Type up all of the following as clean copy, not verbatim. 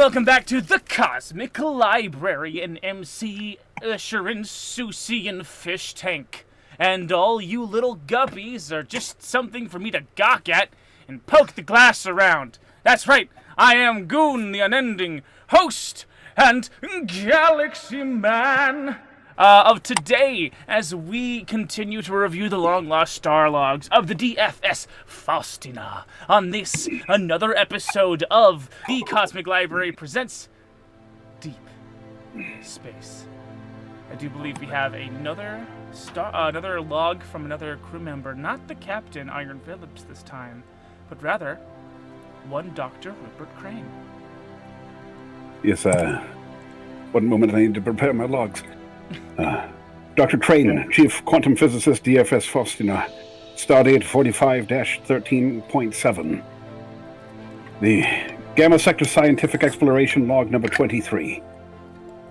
welcome back to the Cosmic Library and MC Usher and Susie and Fish Tank. And all you little guppies are just something for me to gawk at and poke the glass around. That's right, I am Goon, the unending host and Galaxy Man of today, as we continue to review the long-lost star logs of the DFS Faustina on this, another episode of the Cosmic Library presents Deep Space. I do believe we have another log from another crew member, not the Captain Iron Phillips this time, but rather one Dr. Rupert Crane. Yes, one moment, I need to prepare my logs. Dr. Crane, Chief Quantum Physicist, DFS Faustina, Stardate 45-13.7. The Gamma Sector Scientific Exploration Log number 23.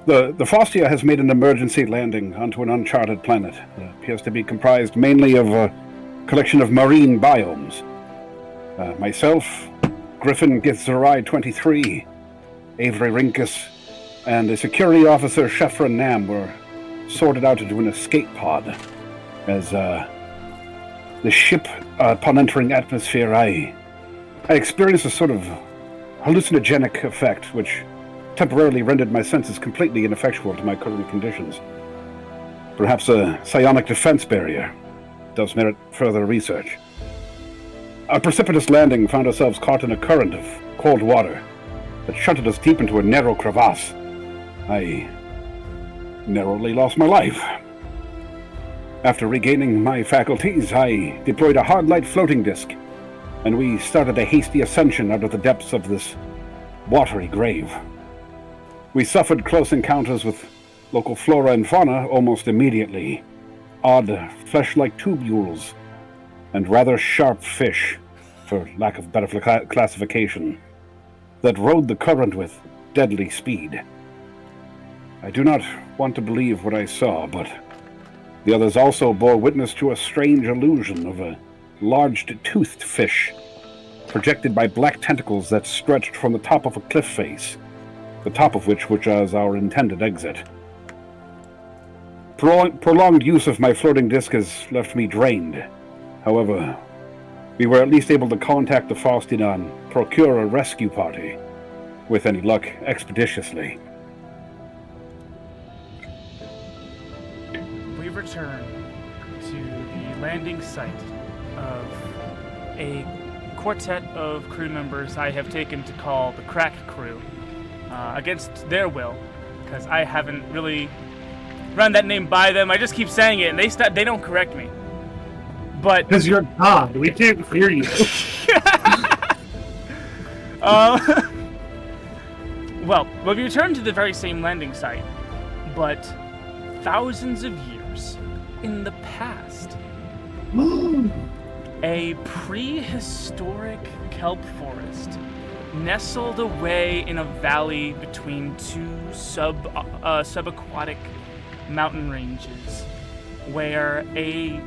The Faustina has made an emergency landing onto an uncharted planet. It appears to be comprised mainly of a collection of marine biomes. Myself, Griffin Githzerai 23, Avery Rinkus, and the security officer Shefra Nam were sorted out into an escape pod. As the ship, upon entering atmosphere, I experienced a sort of hallucinogenic effect, which temporarily rendered my senses completely ineffectual to my current conditions. Perhaps a psionic defense barrier does merit further research. Our precipitous landing found ourselves caught in a current of cold water that shunted us deep into a narrow crevasse. I narrowly lost my life. After regaining my faculties, I deployed a hard light floating disk, and we started a hasty ascension out of the depths of this watery grave. We suffered close encounters with local flora and fauna almost immediately. Odd, flesh-like tubules, and rather sharp fish, for lack of better classification, that rode the current with deadly speed. I do not want to believe what I saw, but the others also bore witness to a strange illusion of a large-toothed fish, projected by black tentacles that stretched from the top of a cliff face, the top of which was our intended exit. Prolonged use of my floating disk has left me drained. However, we were at least able to contact the Faustina and procure a rescue party, with any luck, expeditiously. We return to the landing site of a quartet of crew members I have taken to call the Crack Crew, against their will, because I haven't really run that name by them. I just keep saying it, and they don't correct me. But because you're God, we can't hear you. Well, we return to the very same landing site, but thousands of years in the past. A prehistoric kelp forest nestled away in a valley between two subaquatic mountain ranges, where a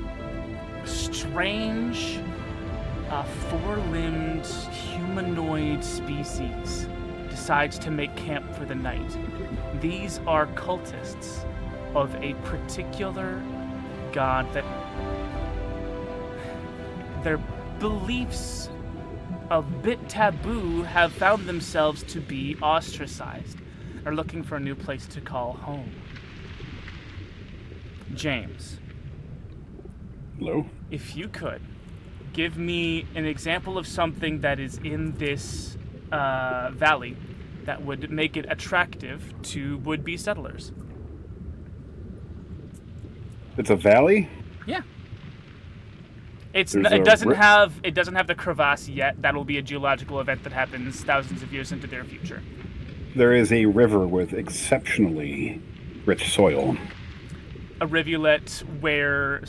strange, four-limbed humanoid species decides to make camp for the night. These are cultists of a particular god that their beliefs, a bit taboo, have found themselves to be ostracized, are looking for a new place to call home. James. Hello? If you could, give me an example of something that is in this valley that would make it attractive to would-be settlers. It's a valley? Yeah. It doesn't have the crevasse yet. That'll be a geological event that happens thousands of years into their future. There is a river with exceptionally rich soil. A rivulet where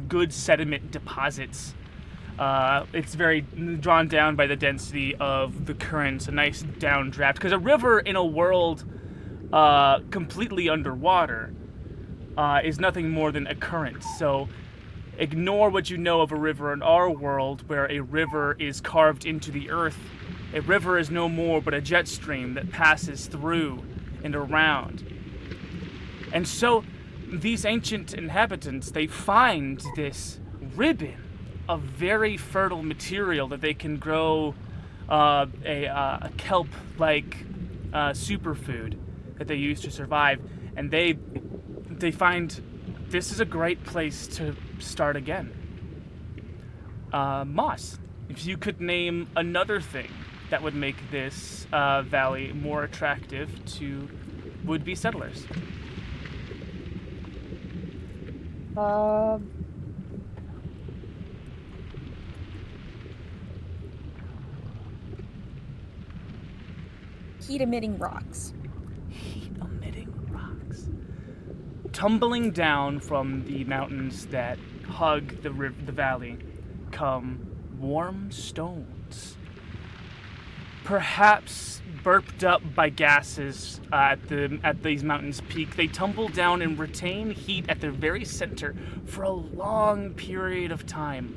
good sediment deposits. It's very drawn down by the density of the currents, a nice downdraft. Because a river in a world completely underwater is nothing more than a current. So ignore what you know of a river in our world, where a river is carved into the earth A river is no more but a jet stream that passes through and around. And so these ancient inhabitants, they find this ribbon of very fertile material that they can grow a kelp-like superfood that they use to survive. And they find this is a great place to start again. Moss, if you could name another thing that would make this valley more attractive to would-be settlers. Heat-emitting rocks. Heat-emitting rocks. Tumbling down from the mountains that hug the valley come warm stones. Perhaps burped up by gases at these mountains' peak, they tumble down and retain heat at their very center for a long period of time.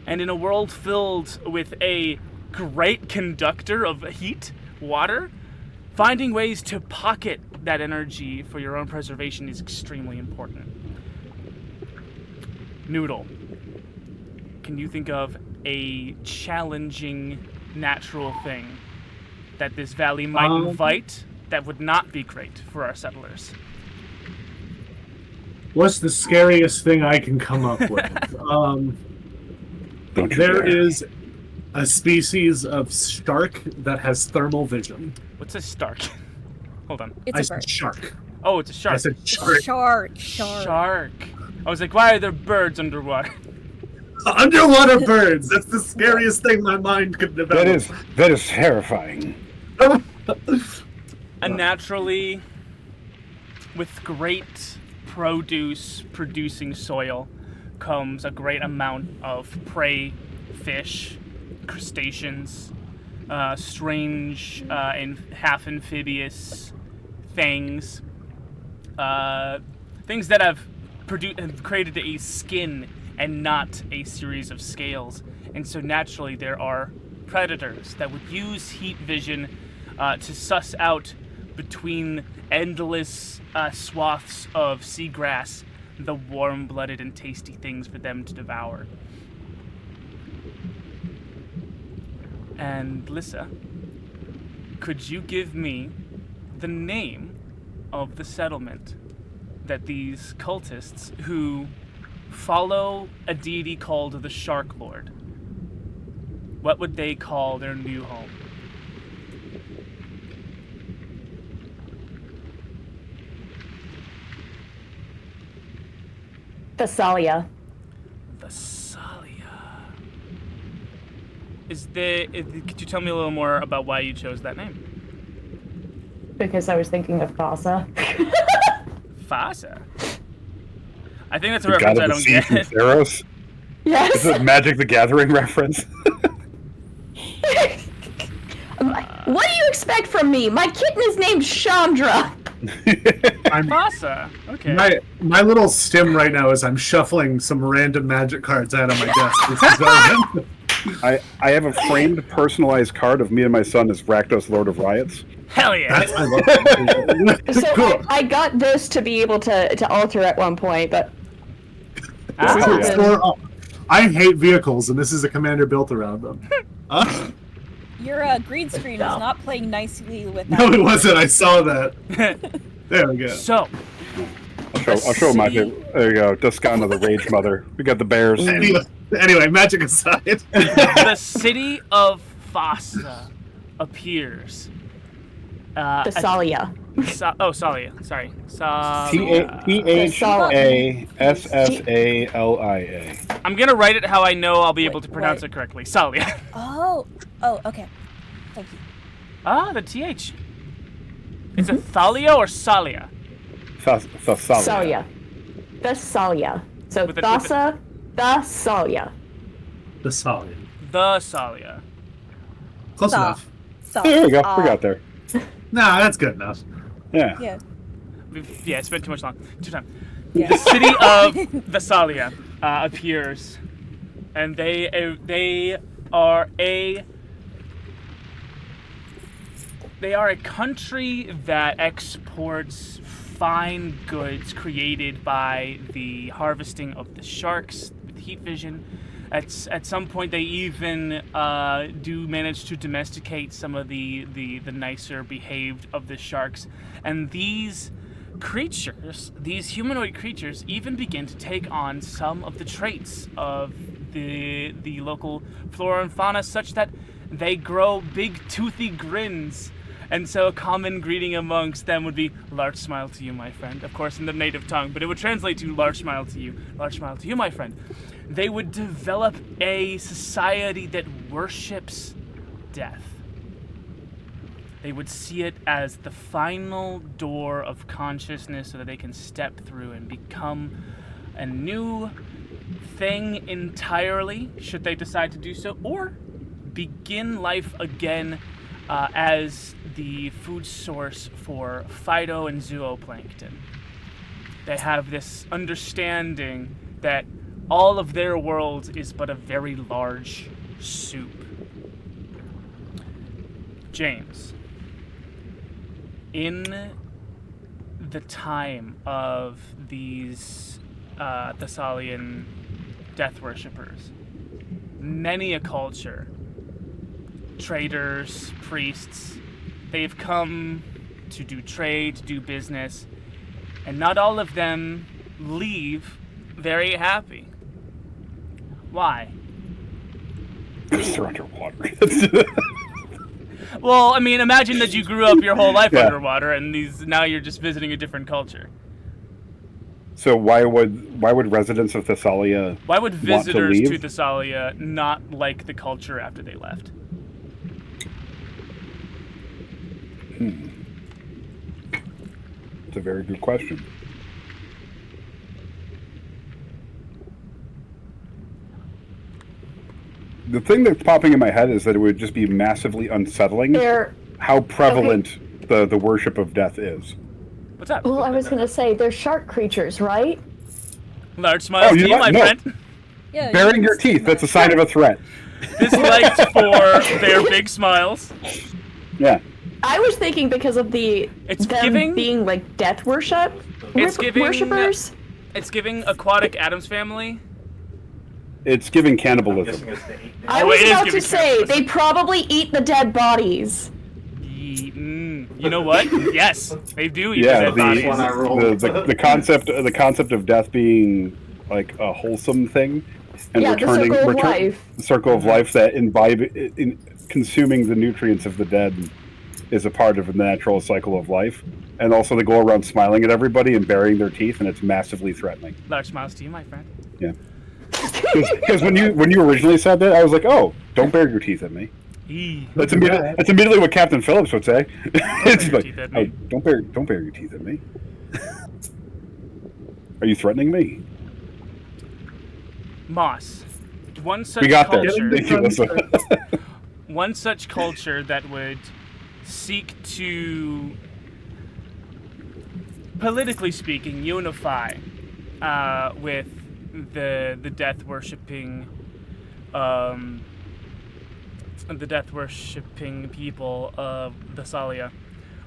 And in a world filled with a great conductor of heat, water, finding ways to pocket that energy for your own preservation is extremely important. Noodle, can you think of a challenging natural thing that this valley might invite that would not be great for our settlers? What's the scariest thing I can come up with? There is a species of shark that has thermal vision. What's a stark? Hold on. It's I a said bird. shark. Oh, it's a shark. I said shark. Shark. I was like, why are there birds underwater? Underwater birds. That's the scariest thing my mind could develop. That is terrifying. And naturally, with great producing soil, comes a great amount of prey, fish, crustaceans, strange and half amphibious things, things that have created a skin and not a series of scales. And so naturally there are predators that would use heat vision to suss out between endless swaths of seagrass the warm-blooded and tasty things for them to devour. And Lissa, could you give me the name of the settlement that these cultists who follow a deity called the Shark Lord, what would they call their new home? Thessalia. Thessalia. Could you tell me a little more about why you chose that name? Because I was thinking of Thassa. Fasa? I think that's a reference I don't get. Theros? Yes. Is it Magic the Gathering reference? What do you expect from me? My kitten is named Chandra. Fasa. Okay. My little stim right now is I'm shuffling some random magic cards out of my desk. This is relevant. I have a framed, personalized card of me and my son as Rakdos, Lord of Riots. Hell yeah. I love that. So Cool. I got this to be able to alter at one point, but I hate vehicles, and this is a commander built around them. Your green screen is not playing nicely with that. No, it wasn't. I saw that. There we go. So, I'll show my favorite. There you go. Descana, the Rage Mother. We got the bears. Anyway, magic aside. the city of Fasa appears. Thessalia. Salia. Sorry. Thassalia. I'm gonna write it how I know I'll be able to pronounce it correctly. Salia. Oh, okay. Thank you. Ah, the TH. Is it Thalia or Salia? Thessalia. Thessalia. So With a- Thassa, Thessalia. The solid. The Salia. Close Stop. enough. Stop. There we go. We got there. Nah, that's good enough. Yeah. Yeah. Yeah, it's been too time. Yeah. The city of Thessalia appears, and they are a They are a country that exports fine goods created by the harvesting of the sharks with heat vision. At some point, they even do manage to domesticate some of the nicer behaved of the sharks. And these creatures, these humanoid creatures, even begin to take on some of the traits of the local flora and fauna, such that they grow big toothy grins. And so a common greeting amongst them would be, large smile to you, my friend. Of course, in the native tongue, but it would translate to large smile to you, my friend. They would develop a society that worships death. They would see it as the final door of consciousness so that they can step through and become a new thing entirely, should they decide to do so, or begin life again as the food source for phyto and zooplankton. They have this understanding that all of their world is but a very large soup. James, in the time of these Thessalian death worshippers, many a culture, traders, priests, they've come to do trade, to do business, and not all of them leave very happy. Why? They're underwater. Well, I mean, imagine that you grew up your whole life underwater, and now you're just visiting a different culture. So why would residents of Thessalia Why would visitors want to Thessalia not like the culture after they left? It's a very good question. The thing that's popping in my head is that it would just be massively unsettling how prevalent the worship of death is. What's up? Well, I was gonna say, they're shark creatures, right? Large smiles to you, my friend. Yeah, Baring your teeth, that's a sign of a threat. Disliked for their big smiles. Yeah. I was thinking because of them being like death worship. Worshippers. It's giving aquatic Addams Family. It's giving cannibalism. I was about to say, they probably eat the dead bodies. You know what? Yes, they do eat the dead bodies. The concept of death being like a wholesome thing, and the circle of life that in consuming the nutrients of the dead is a part of the natural cycle of life, and also they go around smiling at everybody and baring their teeth, and it's massively threatening. Large smiles to you, my friend. Yeah. Because when you originally said that, I was like, oh, don't bare your teeth at me. That's immediately what Captain Phillips would say. It's like, oh, don't bare your teeth at me. Are you threatening me? Moss. One such We got culture. there. Thank you, Alyssa. One such culture that would seek to, politically speaking, unify with the death worshipping people of Thessalia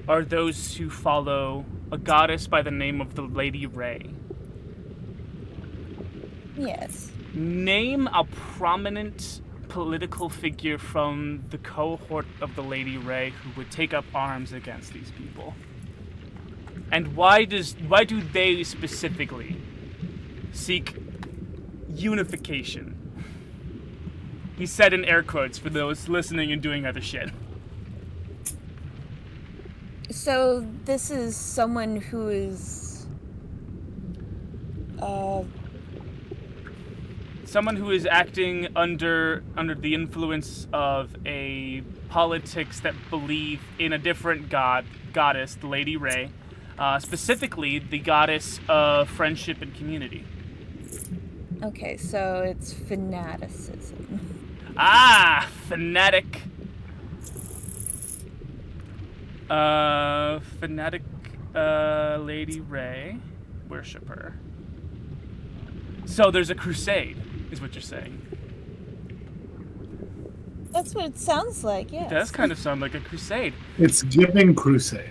are those who follow a goddess by the name of the Lady Ray. Yes. Name a prominent political figure from the cohort of the Lady Ray who would take up arms against these people. And why do they specifically seek unification? He said in air quotes for those listening and doing other shit. So this is someone who is someone who is acting under the influence of a politics that believe in a different goddess, the Lady Ray, specifically the goddess of friendship and community. okay, so it's fanaticism. Ah, fanatic. Fanatic, Lady Ray, worshipper. So there's a crusade, is what you're saying. That's what it sounds like, yes. It does kind of sound like a crusade. It's giving crusade.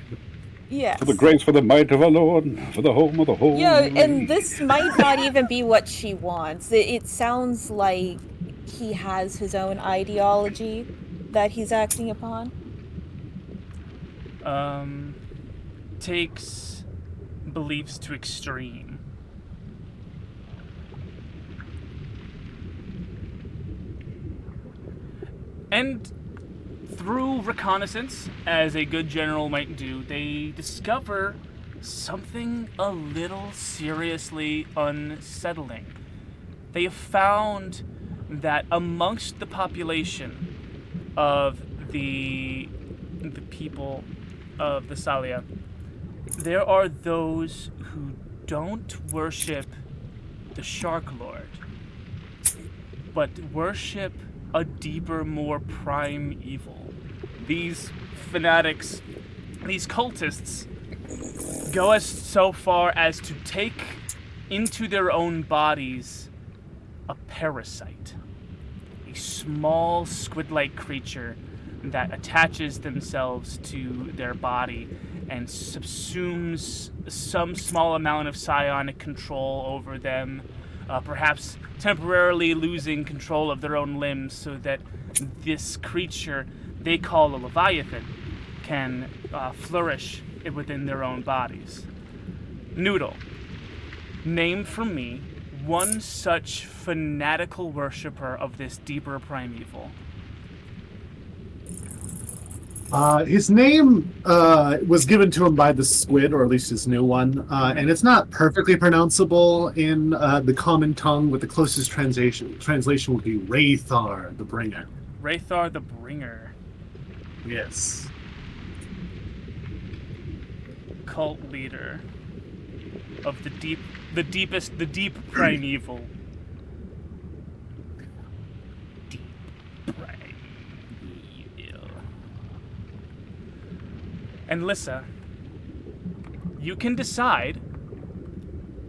Yes. For the grace, for the might of our Lord, for the home of the whole. Yeah, and this might not even be what she wants. It sounds like he has his own ideology that he's acting upon. Takes beliefs to extreme. And through reconnaissance, as a good general might do, they discover something a little seriously unsettling. They have found that amongst the population of the people of the Salia, there are those who don't worship the Shark Lord, but worship a deeper, more prime evil. These fanatics, these cultists, go as so far as to take into their own bodies a parasite, a small squid-like creature that attaches themselves to their body and subsumes some small amount of psionic control over them, perhaps temporarily losing control of their own limbs so that this creature they call a Leviathan can flourish within their own bodies. Noodle, name for me one such fanatical worshiper of this deeper primeval. His name was given to him by the squid, or at least his new one, and it's not perfectly pronounceable in the common tongue, but the closest translation would be Wraithar the Bringer. Wraithar the Bringer. Yes. Cult leader of the deep primeval. Deep primeval. And Lissa, you can decide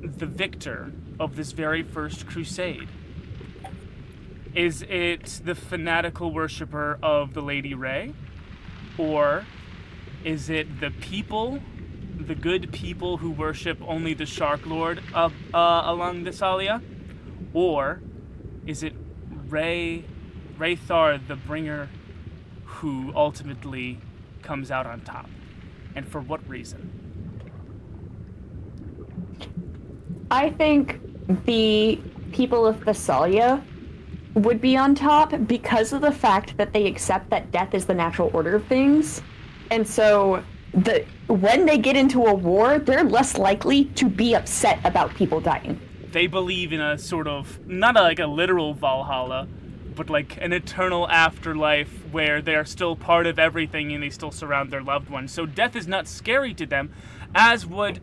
the victor of this very first crusade. Is it the fanatical worshiper of the Lady Ray? Or is it the people, the good people who worship only the Shark Lord along the Salia? Or is it Wraithar the Bringer who ultimately comes out on top? And for what reason? I think the people of Thessalia would be on top because of the fact that they accept that death is the natural order of things. And so when they get into a war, they're less likely to be upset about people dying. They believe in a sort of, not like a literal Valhalla, but like an eternal afterlife where they're still part of everything and they still surround their loved ones. So death is not scary to them, as would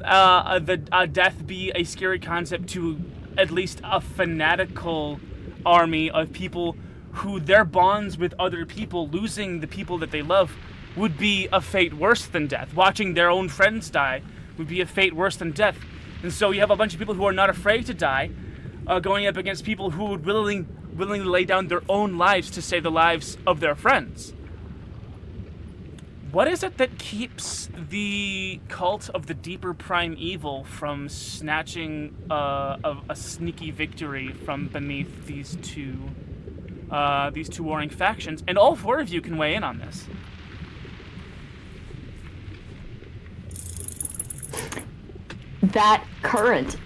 death be a scary concept to at least a fanatical army of people who their bonds with other people, losing the people that they love, would be a fate worse than death. Watching their own friends die would be a fate worse than death. And so you have a bunch of people who are not afraid to die, going up against people who would willingly lay down their own lives to save the lives of their friends. What is it that keeps the cult of the deeper prime evil from snatching a sneaky victory from beneath these two warring factions? And all four of you can weigh in on this. That current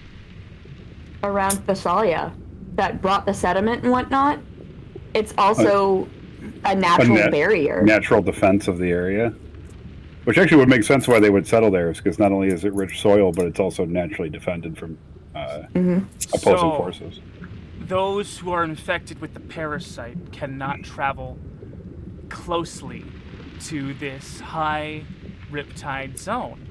around Thessalia that brought the sediment and whatnot, it's also a natural barrier. Natural defense of the area. Which actually would make sense why they would settle there, because not only is it rich soil, but it's also naturally defended from opposing forces. Those who are infected with the parasite cannot travel closely to this high riptide zone.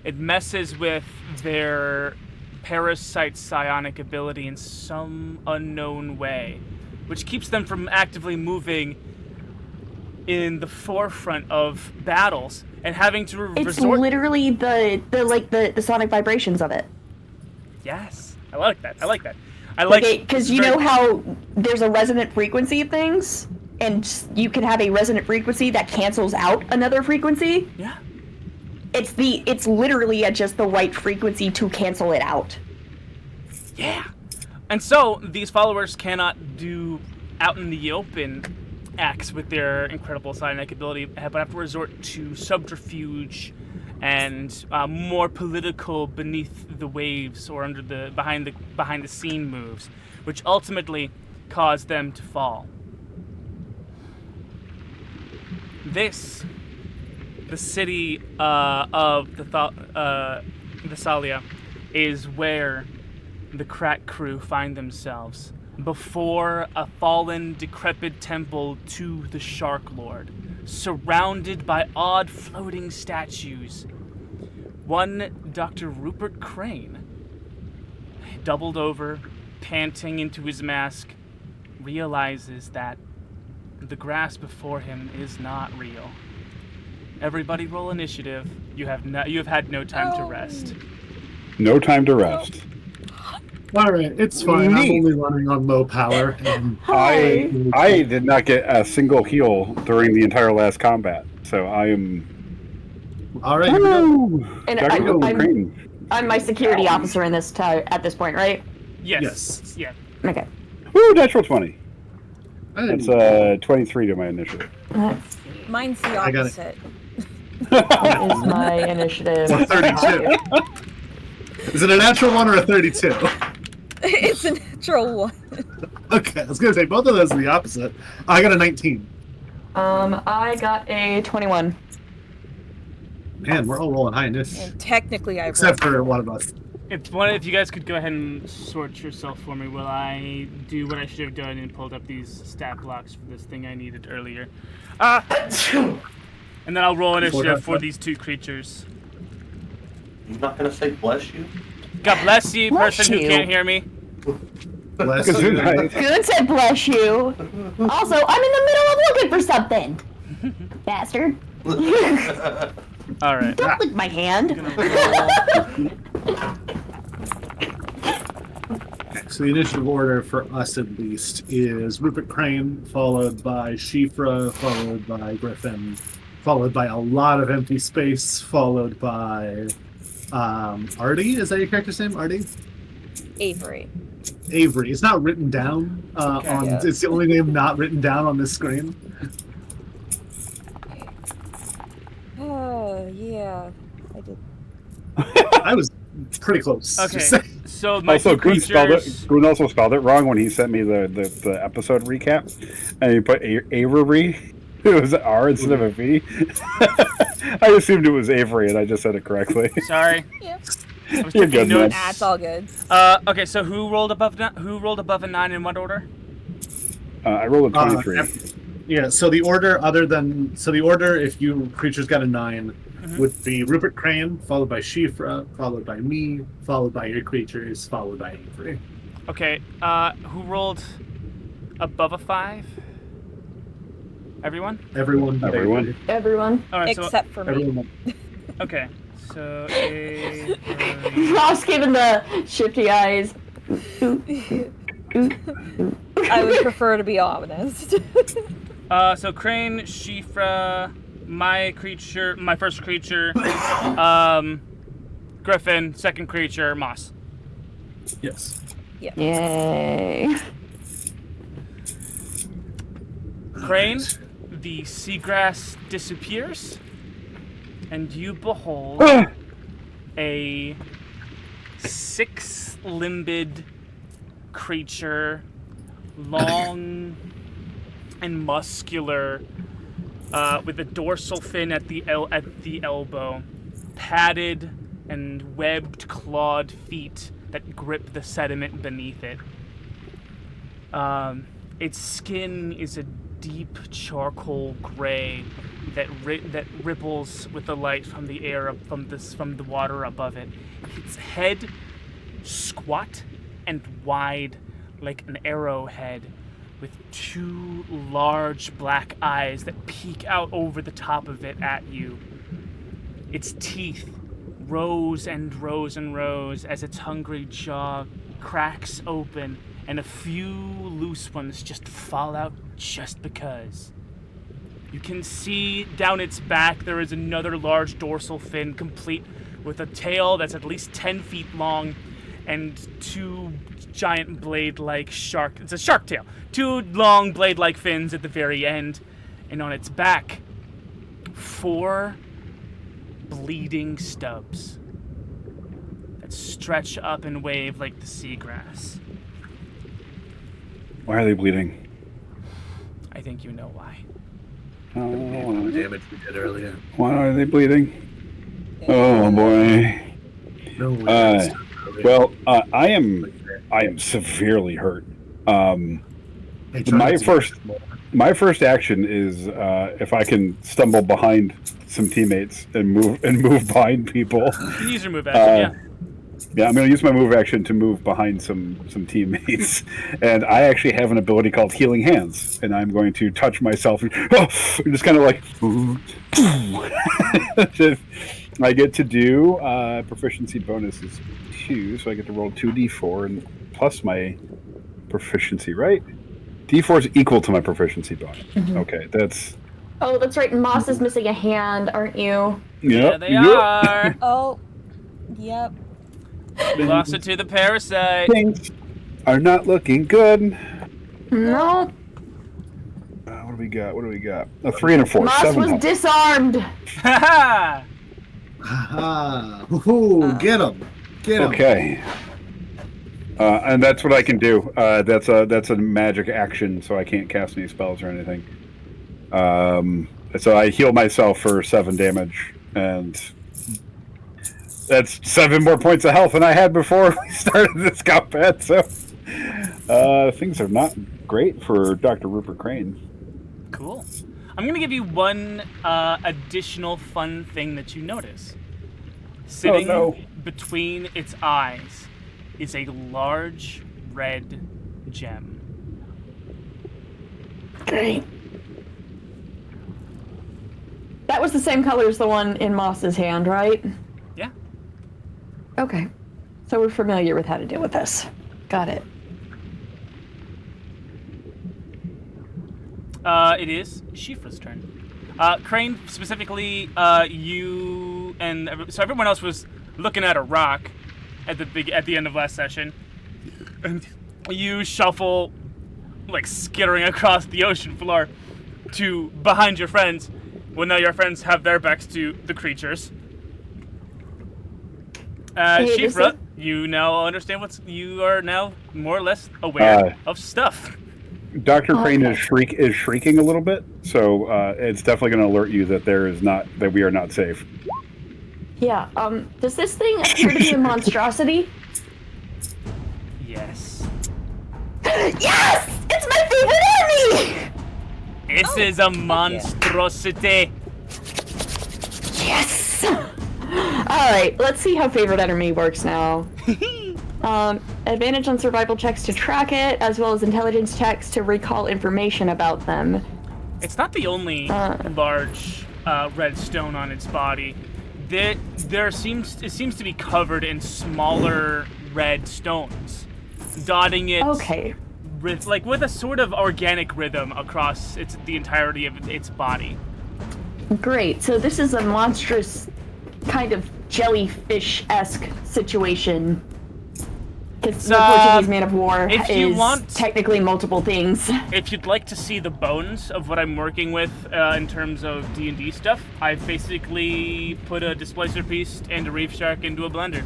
It messes with their parasite psionic ability in some unknown way, which keeps them from actively moving in the forefront of battles and having to resort. It's literally the sonic vibrations of it. Yes, I like that. I like because you know how there's a resonant frequency of things, and you can have a resonant frequency that cancels out another frequency. Yeah. It's literally at just the right frequency to cancel it out. Yeah. And so these followers cannot do out in the open acts with their incredible psionic ability, but have to resort to subterfuge and more political beneath the waves or under the behind the scene moves, which ultimately cause them to fall. The city of the Thalia, is where the crack crew find themselves before a fallen, decrepit temple to the Shark Lord, surrounded by odd floating statues. One Dr. Rupert Crane, doubled over, panting into his mask, realizes that the grass before him is not real. Everybody roll initiative. You have had no time to rest. No time to rest. All right, it's fine. I'm Neat. only running on low power. And I did not get a single heal during the entire last combat, so I am. all right. Woo! And Dr. Crane. I'm my security officer in this at this point, right? Yes. Yeah. Okay. Woo! Natural 20. Hey, That's 23 to my initiative. That's Mine's the I got it. opposite. is my initiative. 32. Is it a natural 1 or a 32? It's a natural one. Okay, I was gonna say both of those are the opposite. I got a 19. I got a 21. Man, we're all rolling high in this, And technically, I except rolled. for one of us. If you guys could go ahead and sort yourself for me while I do what I should have done and pulled up these stat blocks for this thing I needed earlier. And then I'll roll initiative for these two creatures. You're not gonna say bless you? God bless you, Bless person who you. can't hear me. Bless Good you. night. Good said bless you. Also, I'm in the middle of looking for something. Bastard. All right. Don't lick my hand. So the initiative order for us, at least, is Rupert Crane, followed by Shifra, followed by Griffin, followed by a lot of empty space, followed by Artie. Is that your character's name, Artie? Avery. Avery. It's not written down on. Yeah. It's the only name not written down on this screen. Oh, yeah. I did. I was pretty close. Okay. Just saying. So my Also, two creatures. Goon also spelled it wrong when he sent me the episode recap, and he put Avery. It was an R instead of a V. I assumed it was Avery, and I just said it correctly. Sorry. Yeah. I was You're taking good, notes. man. Nah, it's all good. Okay, so who rolled above a 9 in what order? I rolled a 23. Yeah. So the order, if you creatures got a 9, would be Rupert Crane, followed by Shifra, followed by me, followed by your creatures, followed by Avery. Okay, who rolled above a 5? Everyone? Everyone. but Everyone. Avery. Everyone. All right, so Except for me. Everyone. okay, so Avery. Ross giving the shifty eyes. I would prefer to be honest. So Crane, Shifra, my first creature, Griffin, second creature, Moss. Yes. Yay. Crane, the seagrass disappears, and you behold a 6-limbed creature, long and muscular, with a dorsal fin at the elbow, padded and webbed clawed feet that grip the sediment beneath it. Its skin is a deep charcoal gray that ripples with the light from the air from the water above it. Its head squat and wide like an arrowhead, with 2 large black eyes that peek out over the top of it at you. Its teeth rows and rows and rows as its hungry jaw cracks open and a few loose ones just fall out just because. You can see down its back there is another large dorsal fin complete with a tail that's at least 10 feet long and 2 giant blade-like shark. It's a shark tail. 2 long blade-like fins at the very end. And on its back, 4 bleeding stubs that stretch up and wave like the seagrass. Why are they bleeding? I think you know why. Oh, The damage we did earlier. why are they bleeding? Oh boy. No, we Well, I am severely hurt. Hey, My first action is if I can stumble behind some teammates and move behind people. You can use your move action, yeah. Yeah, I'm going to use my move action to move behind some teammates, and I actually have an ability called Healing Hands, and I'm going to touch myself and just kind of like. I get to do proficiency bonus is 2, so I get to roll 2d4 and plus my proficiency, right? D4 is equal to my proficiency bonus. Okay, that's. Oh, that's right. Moss is missing a hand, aren't you? Yeah, they are. Oh, yep. You lost it to the parasite. Things are not looking good. No. What do we got? A 3 and a 4. Moss 7 was health. disarmed. Haha! Haha. Ooh, get him. Get him. Okay. And that's what I can do. That's a magic action, so I can't cast any spells or anything. So I heal myself for 7 damage, and that's 7 more points of health than I had before we started this combat. So things are not great for Dr. Rupert Crane. Cool. I'm going to give you one additional fun thing that you notice. Sitting between its eyes is a large red gem. Great. That was the same color as the one in Moss's hand, right? Yeah. Okay. So we're familiar with how to deal with this. Got it. It is Shifra's turn. Crane, specifically, you and so everyone else was looking at a rock at the end of last session, and you shuffle, like skittering across the ocean floor, to behind your friends. Well, now your friends have their backs to the creatures. Shifra, you now understand you are now more or less aware of stuff. Dr. Crane is shrieking a little bit, so it's definitely going to alert you that that we are not safe. Yeah. Does this thing appear to be a monstrosity? Yes. Yes! It's my favorite enemy! This is a monstrosity. Yes! Alright, let's see how favorite enemy works now. Advantage on survival checks to track it, as well as intelligence checks to recall information about them. It's not the only large red stone on its body. It seems to be covered in smaller red stones, dotting it with a sort of organic rhythm across the entirety of its body. Great. So this is a monstrous kind of jellyfish-esque situation. Because the Portuguese man of war is technically multiple things. If you'd like to see the bones of what I'm working with in terms of D&D stuff, I've basically put a displacer piece and a reef shark into a blender.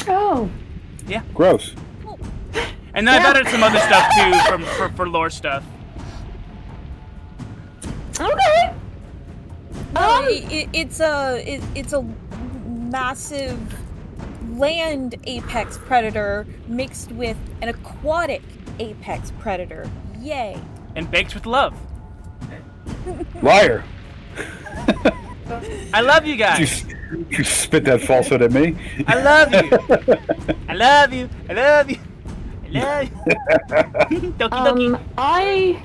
Oh. Yeah. Gross. And then I've added some other stuff too for lore stuff. Okay. It's a massive land apex predator mixed with an aquatic apex predator. Yay. And baked with love. Liar. I love you guys. You spit that falsehood at me. I love you. I love you. I love you. I love you. Doki doki.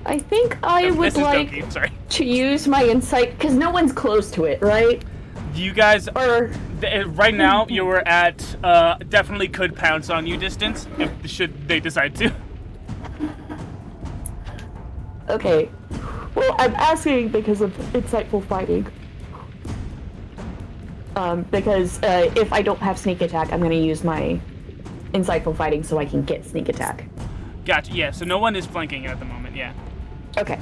I think I would like to use my insight, because no one's close to it, right? You guys, Right now, you were at definitely could pounce on you distance should they decide to. Okay. Well, I'm asking because of insightful fighting. Because if I don't have sneak attack, I'm going to use my insightful fighting so I can get sneak attack. Gotcha. Yeah. So no one is flanking at the moment. Yeah. Okay.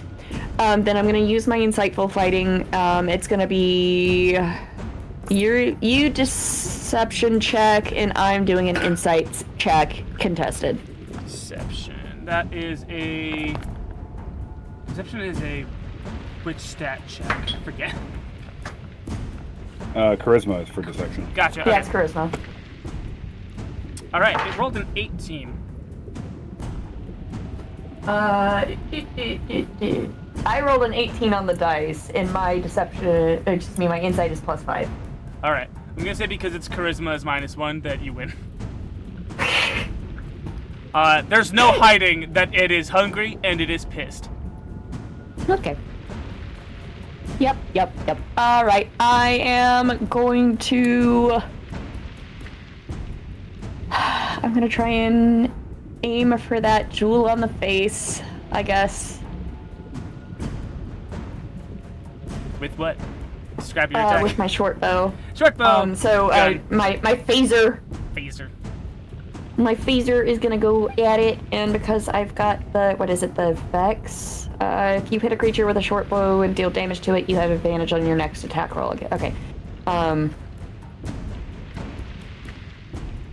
Then I'm going to use my insightful fighting. It's going to be you deception check, and I'm doing an insight check contested. Deception. That is a. Deception is a which stat check? I forget. Charisma is for deception. Gotcha. Okay. Yeah, it's charisma. All right. It rolled an 18. I rolled an 18 on the dice, and my deception, my insight is +5. All right. I'm gonna say because it's charisma is -1 that you win. There's no hiding that it is hungry and it is pissed. Okay. Yep. All right, I am going to. I'm gonna try and aim for that jewel on the face, I guess. With what? Describe your attack. With my short bow. Short bow. My phaser. Phaser. My phaser is gonna go at it, and because I've got the Vex. If you hit a creature with a short bow and deal damage to it, you have advantage on your next attack roll again. Okay.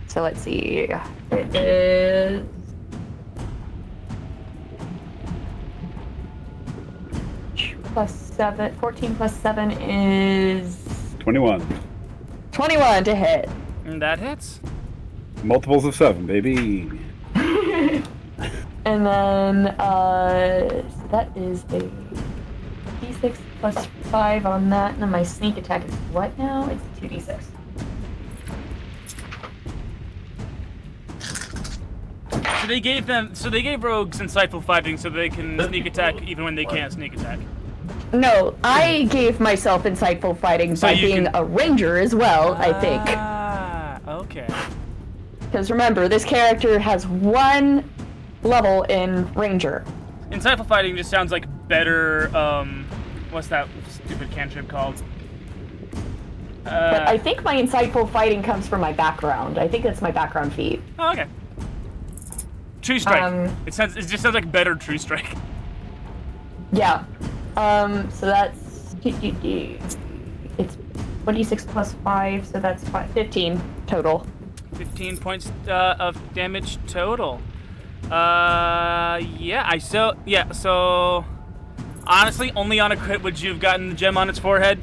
So let's see. It is. +7. 14 + 7 is 21. 21 to hit. And that hits. Multiples of 7, baby. And then, so that is a d6 +5 on that, and then my sneak attack is what now? It's 2d6. So they gave rogues insightful fighting so they can sneak attack even when they can't sneak attack. No, I gave myself insightful fighting by being a ranger as well, I think. Ah, okay. Because remember, this character has 1 level in ranger. Insightful fighting just sounds like better, what's that stupid cantrip called? But I think my insightful fighting comes from my background. I think that's my background feat. Oh, okay. True strike. It just sounds like better true strike. Yeah. So that's it's 26 +5, so that's 15 total. 15 points of damage total. So honestly, only on a crit would you have gotten the gem on its forehead.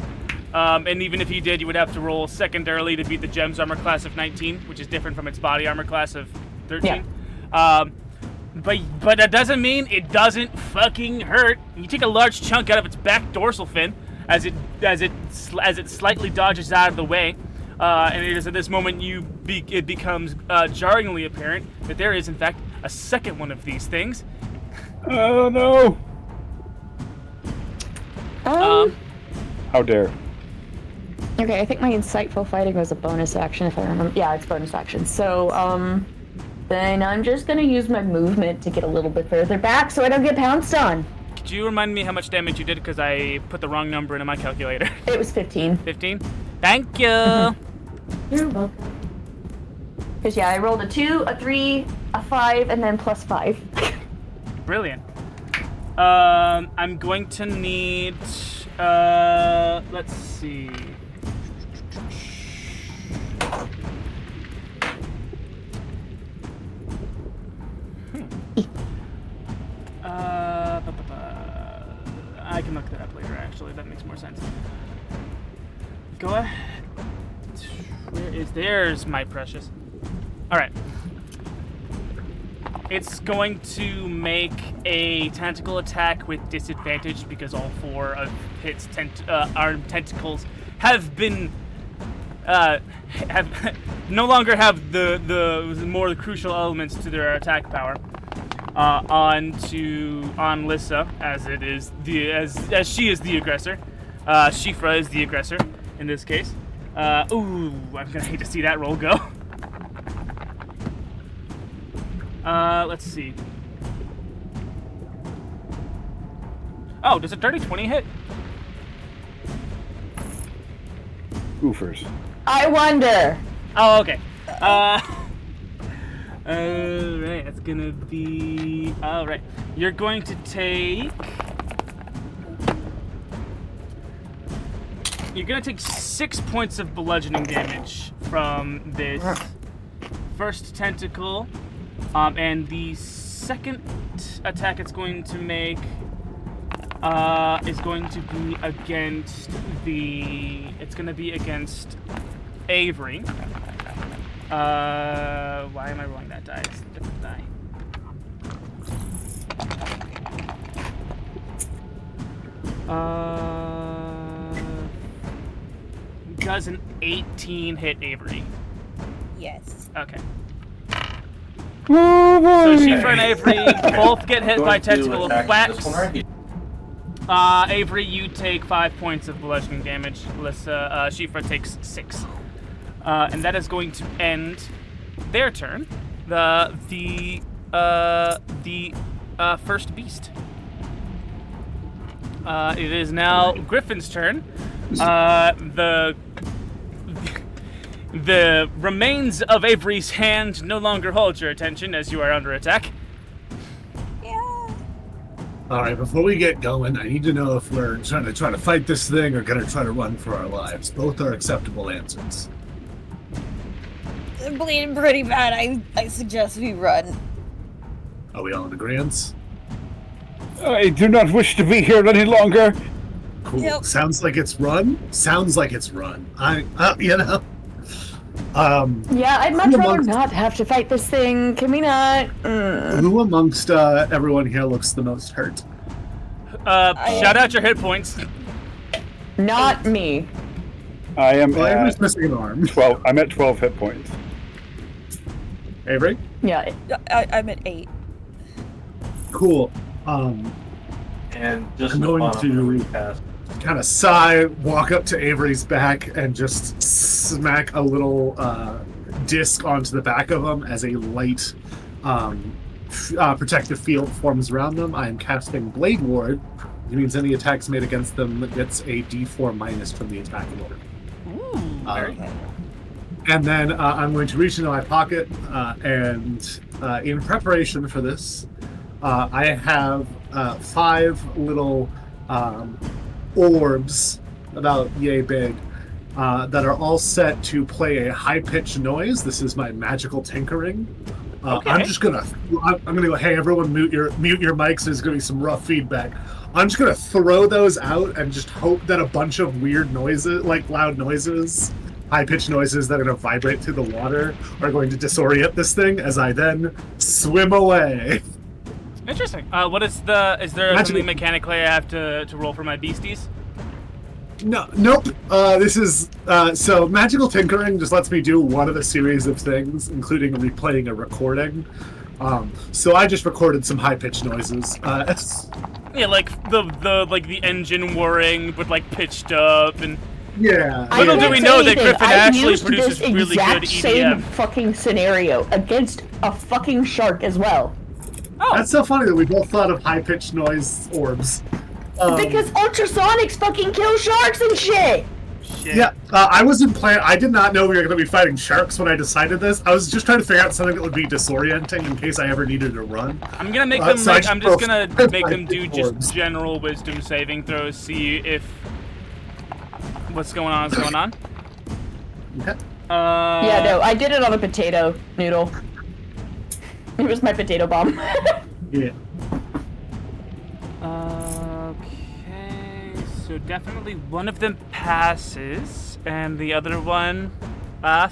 And even if you did, you would have to roll secondarily to beat the gem's armor class of 19, which is different from its body armor class of 13. Yeah. But that doesn't mean it doesn't fucking hurt. You take a large chunk out of its back dorsal fin as it slightly dodges out of the way. And it is at this moment it becomes jarringly apparent that there is in fact a second one of these things. Oh no! How dare? Okay, I think my insightful fighting was a bonus action if I remember. Yeah, it's bonus action. So then I'm just gonna use my movement to get a little bit further back so I don't get pounced on. Could you remind me how much damage you did because I put the wrong number into my calculator? It was 15. 15? Thank you! You're welcome. Because, yeah, I rolled a 2, a 3, a 5, and then +5. Brilliant. I'm going to need... let's see... I can look that up later, actually. That makes more sense. Go ahead. There's my precious. Alright. It's going to make a tentacle attack with disadvantage because all 4 of its armed tentacles have been no longer have the more crucial elements to their attack power. On Lissa, as it is as she is the aggressor. Shifra is the aggressor in this case. Ooh, I'm gonna hate to see that roll go. Let's see. Oh, does a dirty 20 hit? Goofers. I wonder. Oh, okay. Alright, that's gonna be... Alright. You're going to take... You're gonna take 6 points of bludgeoning damage from this first tentacle. And the second attack it's going to make is going to be against the... It's gonna be against Avery. Why am I rolling that die? It's a different die. Does an 18 hit Avery? Yes. Okay. So Shifa and Avery both get hit by tentacle whacks. Avery, you take 5 points of bludgeoning damage. Lissa, Shifa takes 6. And that is going to end their turn. The first beast. It is now Griffin's turn. The remains of Avery's hand no longer hold your attention as you are under attack. Yeah. All right, before we get going, I need to know if we're trying to fight this thing or gonna try to run for our lives. Both are acceptable answers. I'm bleeding pretty bad. I suggest we run. Are we all in agreement? I do not wish to be here any longer. Cool. Yep. Sounds like it's run. Sounds like it's run. Yeah, I'd much rather not have to fight this thing. Can we not? Who amongst everyone here looks the most hurt? Shout out your hit points. Not me. I am Well, Avery's at missing an arm. 12. I'm at 12 hit points. Avery? Yeah. I'm at 8. Cool. And just I'm going to recast. kind of sigh, walk up to Avery's back, and just smack a little disc onto the back of him as a light protective field forms around them. I am casting Blade Ward. It means any attacks made against them gets a D4 minus from the attack order. Ooh, very good. And then I'm going to reach into my pocket, and in preparation for this, I have 5 little orbs, about yay big, that are all set to play a high-pitched noise. This is my magical tinkering. Okay. I'm gonna go, hey everyone, mute your mics. There's gonna be some rough feedback. I'm just gonna throw those out and just hope that a bunch of weird noises, like loud noises, high-pitched noises that are gonna vibrate through the water, are going to disorient this thing as I then swim away. Interesting. Is there something mechanically I have to roll for my beasties? No, nope. This is so magical tinkering just lets me do one of a series of things, including replaying a recording. So I just recorded some high-pitched noises. Yeah, like the engine whirring, but like pitched up and. Yeah. Little do we know that Griffin actually used produces this really good exact same EDM. fucking scenario against a fucking shark as well. Oh, That's so funny that we both thought of high-pitched noise orbs. Because ultrasonics fucking kill sharks and shit! shit. Yeah, I wasn't planning. I did not know we were going to be fighting sharks when I decided this. I was just trying to figure out something that would be disorienting in case I ever needed to run. I'm gonna make them. So I I'm just gonna broke make them do orbs. just general wisdom saving throws. See if what's going on is going on. Okay. Yeah, no, I did it on a potato noodle. It was my potato bomb. Yeah. Okay, so definitely one of them passes, and the other one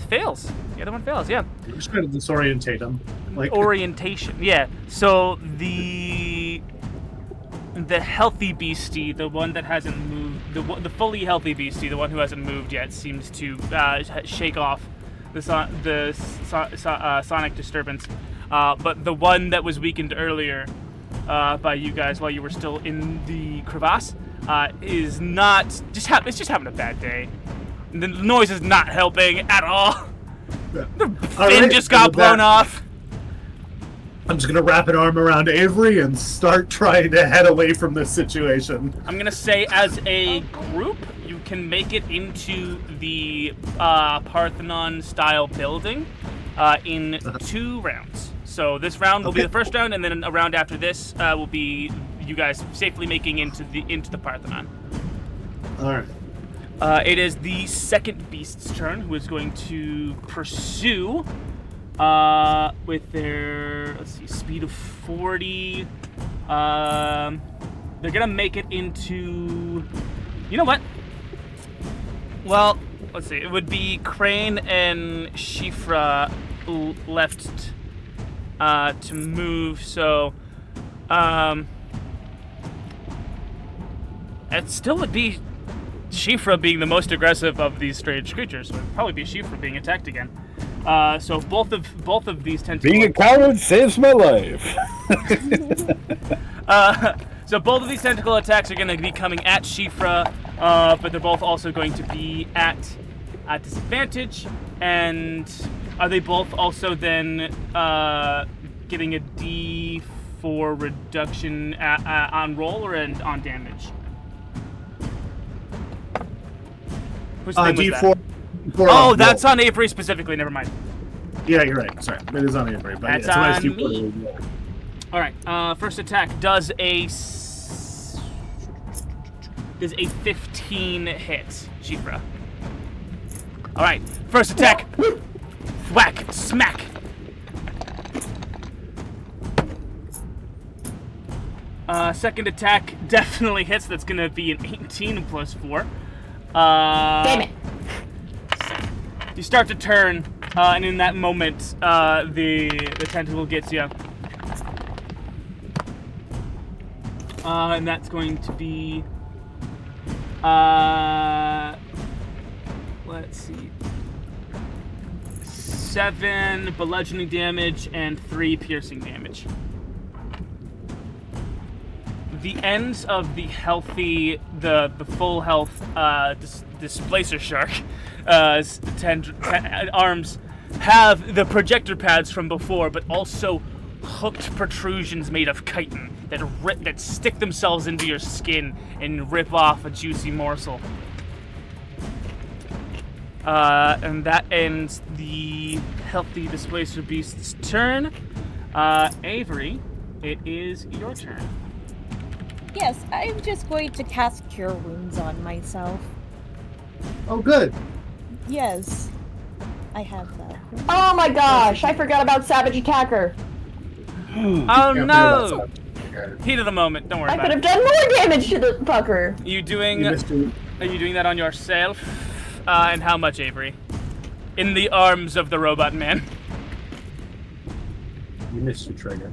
fails. The other one fails, yeah. I'm just trying to disorientate them. Like, Orientation, yeah. So the healthy beastie, the one that hasn't moved, the fully healthy beastie, the one who hasn't moved yet, seems to shake off the sonic disturbance. But the one that was weakened earlier by you guys while you were still in the crevasse is not it's just having a bad day. The noise is not helping at all. The All fin right, just got with blown that- off. I'm just gonna wrap an arm around Avery and start trying to head away from this situation. I'm gonna say, as a group, you can make it into the Parthenon-style building in 2 rounds. So this round will be Okay. the first round, and then a round after this will be you guys safely making into the Parthenon. All right. It is the second beast's turn, who is going to pursue with their, let's see, speed of 40. They're gonna make it into, you know what? Well, let's see. It would be Crane and Shifra left to move. So, it still would be Shifra being the most aggressive of these strange creatures. So it'd probably be Shifra being attacked again. So both of these tentacles. Being a coward saves my life. So both of these tentacle attacks are going to be coming at Shifra, but they're both also going to be at disadvantage. And are they both also then getting a D4 reduction on roll or on damage? Whose thing was D4. that? Oh, that's on Avery specifically. Never mind. Yeah, you're right. Sorry, it is on Avery. But That's yeah, on it's a nice D4 me. roll. All right. First attack does a 15 hit, Shifra. All right. First attack. Whack. Smack. Second attack definitely hits. That's gonna be an 18 plus 4. Damn it. You start to turn, and in that moment, the tentacle gets you. And that's going to be, let's see, 7 bludgeoning damage and 3 piercing damage. The ends of the healthy, the full health displacer shark arms have the projector pads from before, but also hooked protrusions made of chitin that stick themselves into your skin and rip off a juicy morsel. And that ends the healthy displacer beast's turn. Avery, it is your turn. Yes, I'm just going to cast Cure Wounds on myself. Oh, good. Yes, I have that. Oh my gosh, I forgot about Savage Attacker. Oh no! Heat of the moment. Don't worry I about could it. have done more damage to the fucker. You doing? You missed it. Are you doing that on yourself? And how much, Avery? In the arms of the robot man. You missed your trigger.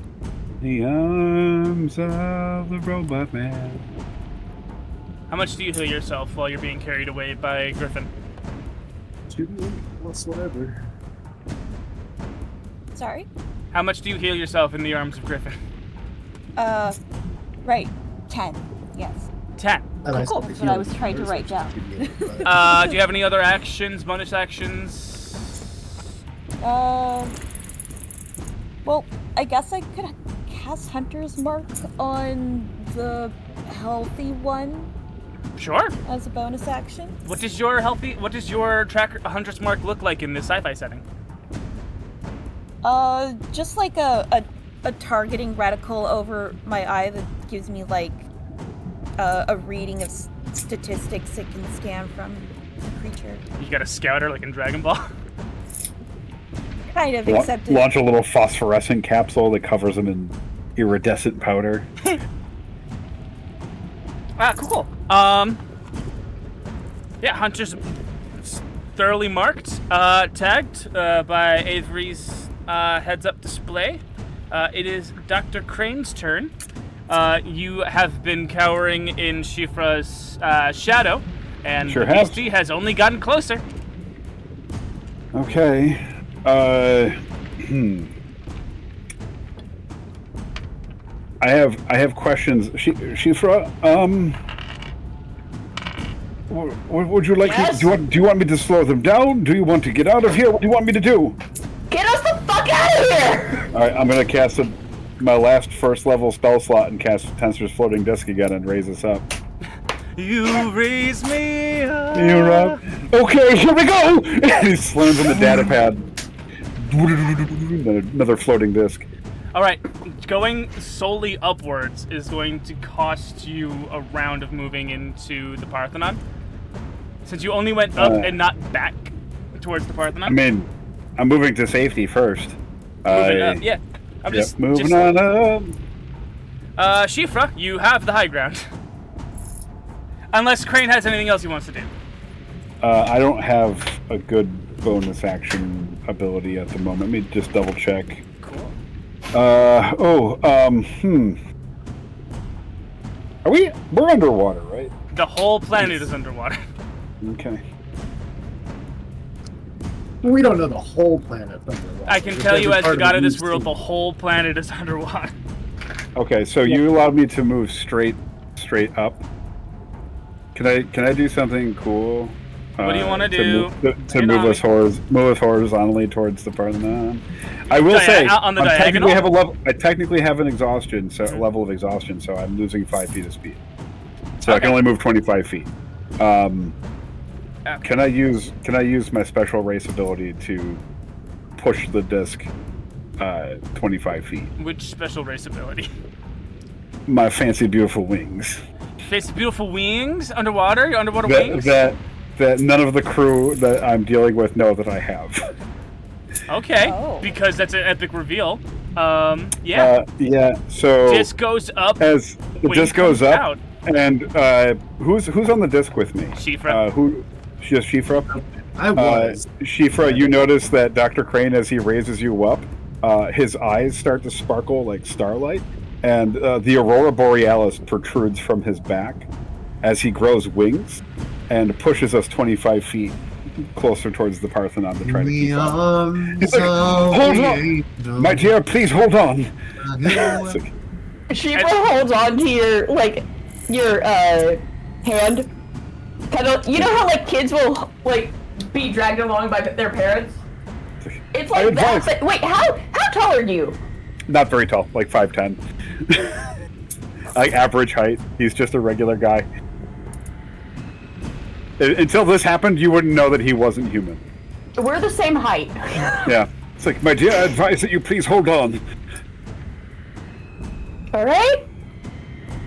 The arms of the robot man. How much do you heal yourself while you're being carried away by Griffin? 2 plus whatever. Sorry? How much do you heal yourself in the arms of Griffin? Right. 10. Yes. 10. Cool. That's what I was trying to write down. Do you have any other actions, bonus actions? Well, I guess I could cast Hunter's Mark on the healthy one Sure. as a bonus action. What does your tracker Hunter's Mark look like in this sci-fi setting? Just like a targeting reticle over my eye that gives me like a reading of statistics it can scan from the creature. You got a scouter like in Dragon Ball? Kind of, except it, Launch a little phosphorescent capsule that covers them in iridescent powder. Cool. Yeah, Hunter's thoroughly marked, tagged by Avery's heads-up display. It is Dr. Crane's turn. You have been cowering in Shifra's shadow, and Sure the have. beastie has only gotten closer. Okay. I have questions. Shifra, Would you like Yes? me? Do you want me to slow them down? Do you want to get out of here? What do you want me to do? Get us the fuck out of here! All right, I'm gonna cast my last first level spell slot and cast Tensor's floating disc again and raise us up. You raise me up. You're up. Okay, here we go. And he slams on the data pad. Another floating disc. All right, going solely upwards is going to cost you a round of moving into the Parthenon. Since you only went up and not back towards the Parthenon. I mean, I'm moving to safety first. Moving up, yeah. I'm Yep, just moving on up. Shifra, you have the high ground. Unless Crane has anything else he wants to do. I don't have a good bonus action ability at the moment. Let me just double check. Cool. We're underwater, right? The whole planet is underwater. Okay. We don't know the whole planet underwater. I can tell you, as the Part god of the this world, the news whole planet is underwater. Okay, so you allowed me to move straight up. Can I do something cool? What do you wanna do? To move us horizontally towards the Parthenon. I will say, on the I technically diagonal? have I technically have an exhaustion, so level of exhaustion, so I'm losing 5 feet of speed. So I can only move 25 feet. Can I use my special race ability to push the disc 25 feet? Which special race ability? My fancy, beautiful wings. Face beautiful wings underwater? Your underwater wings? That none of the crew that I'm dealing with know that I have. Okay, Oh. because that's an epic reveal. Yeah. Yeah. So Disc goes up. as the wing disc goes comes up, out. and who's on the disc with me? Shifra. Just Shifra? I was. Shifra, you notice that Dr. Crane, as he raises you up, his eyes start to sparkle like starlight, and the aurora borealis protrudes from his back as he grows wings and pushes us 25 feet closer towards the Parthenon to try to keep up. He's like, hold on! My dear, please hold on! It's like, Shiva holds on to your hand. Kind of, you know how like kids will like be dragged along by their parents? It's I like that. advise- But wait, how tall are you? not very tall, like 5'10". Like average height. He's just a regular guy. Until this happened, you wouldn't know that he wasn't human. We're the same height. Yeah. It's like, my dear, I advise that you please hold on. All right.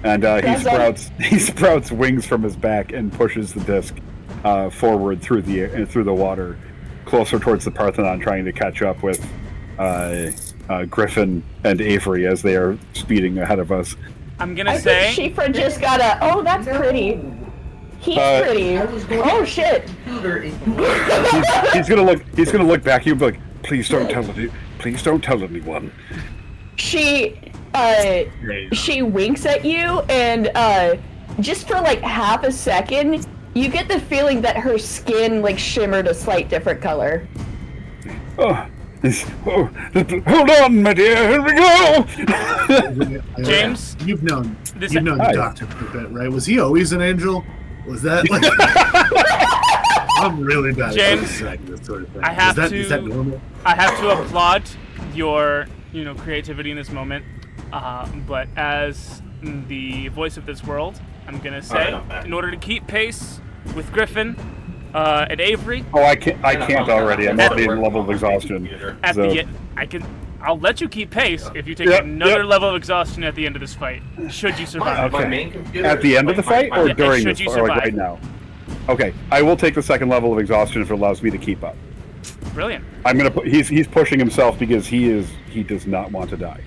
And he sprouts wings from his back and pushes the disc forward through the water, closer towards the Parthenon, trying to catch up with Griffin and Avery as they are speeding ahead of us. I'm gonna I say. think Shifra just got a. Oh, that's pretty. He's pretty. Oh shit. He's gonna look back at you and be like, please don't tell anyone. She winks at you, and just for like half a second, you get the feeling that her skin like shimmered a slight different color. Hold on, my dear, here we go! James, You've known this- the Hi. doctor for a bit, right? Was he always an angel? Was that like... I'm really bad James, at this sort of thing. I have is that normal? I have to applaud your, creativity in this moment. But as the voice of this world, I'm gonna say, in order to keep pace with Griffin and Avery, Oh, I can't already. I'm already in level of exhaustion. I'll let you keep pace if you take Yep, another yep. level of exhaustion at the end of this fight. Should you survive? Okay. My main computer At the end of the fight, or Yeah, during should this, you or like survive. right now? Okay, I will take the second level of exhaustion if it allows me to keep up. Brilliant. He's pushing himself because he does not want to die.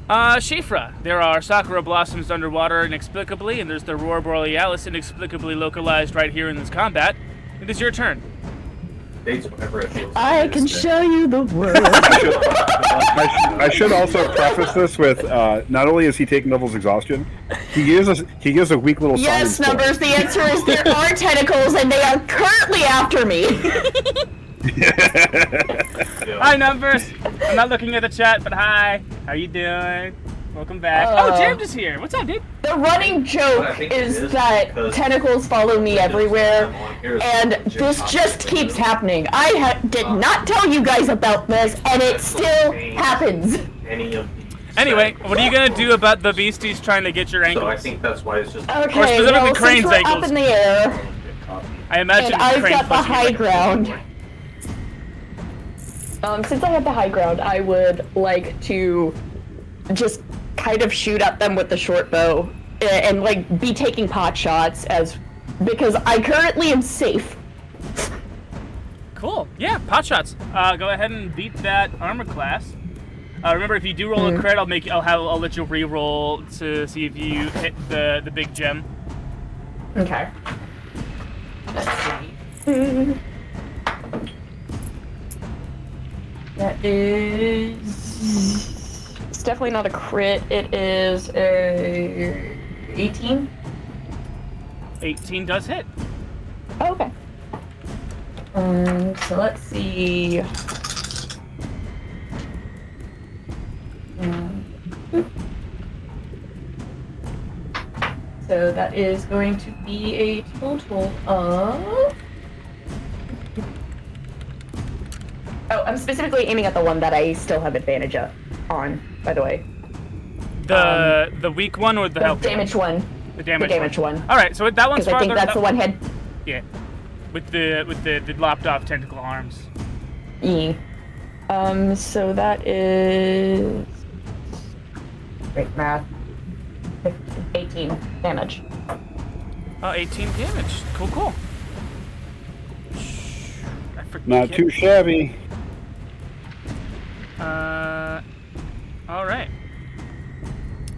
Shifra, there are sakura blossoms underwater inexplicably, and there's the aurora borealis inexplicably localized right here in this combat. It is your turn. I can show you the world. I should also preface this with not only is he taking levels exhaustion, he gives a weak little Yes, silence Numbers. The answer is there are tentacles, and they are currently after me. Hi, Numbers. I'm not looking at the chat, but hi. How you doing? Welcome back. James is here. What's up, dude? The running joke is that tentacles follow me everywhere, and this just keeps happening. I did not tell you guys about this, and it still happens. Anyway, what are you gonna do about the beasties trying to get your ankles? So I think that's why it's just. Okay, Or specifically well, Crane's since we're ankles. up in the air, I imagine and I've Crane got the pushing you high like- ground. Since I have the high ground, I would like to just kind of shoot at them with the short bow and like be taking pot shots because I currently am safe. Cool. Yeah, pot shots. Go ahead and beat that armor class. Remember, if you do roll a crit, I'll let you re-roll to see if you hit the big gem. Okay. Let's see. That is. It's definitely not a crit. It is a 18. 18 does hit. Oh, okay. So let's see. So that is going to be a total of. Oh, I'm specifically aiming at the one that I still have advantage on, by the way. The weak one or the health damage one? The damage, The damage one. All right, so that one's Because I farther. think that's the one head. Yeah, with the lopped off tentacle arms. E. So that is. Great math. 18 damage. Oh, 18 damage. Cool. I forget. Not too shabby. All right.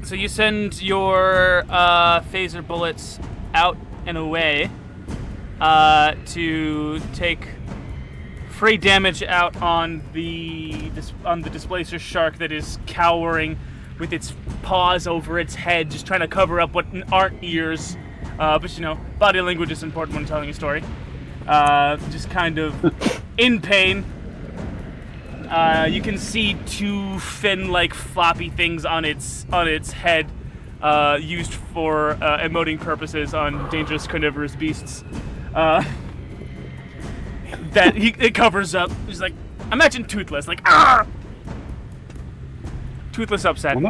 So you send your phaser bullets out and away to take free damage out on the displacer shark that is cowering with its paws over its head, just trying to cover up what aren't ears. But you know, body language is important when telling a story. Just kind of in pain. You can see two fin-like floppy things on its head, used for emoting purposes on dangerous carnivorous beasts. That it covers up. He's like, imagine Toothless, like ah. Toothless upset. Well,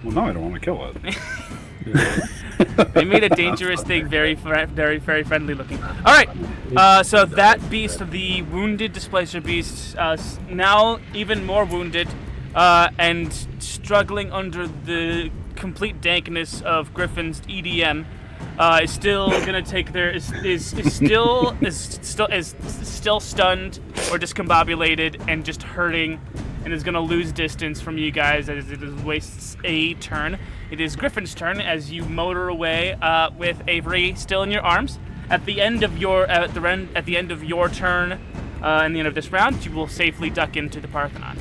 now I don't want to kill it. They made a dangerous thing very friendly looking. All right, so that beast, the wounded displacer beast, now even more wounded, and struggling under the complete dankness of Griffin's EDM, is still gonna take is still stunned or discombobulated and just hurting, and is gonna lose distance from you guys as it wastes a turn. It is Griffin's turn as you motor away with Avery still in your arms. At the end of your turn, and the end of this round, you will safely duck into the Parthenon.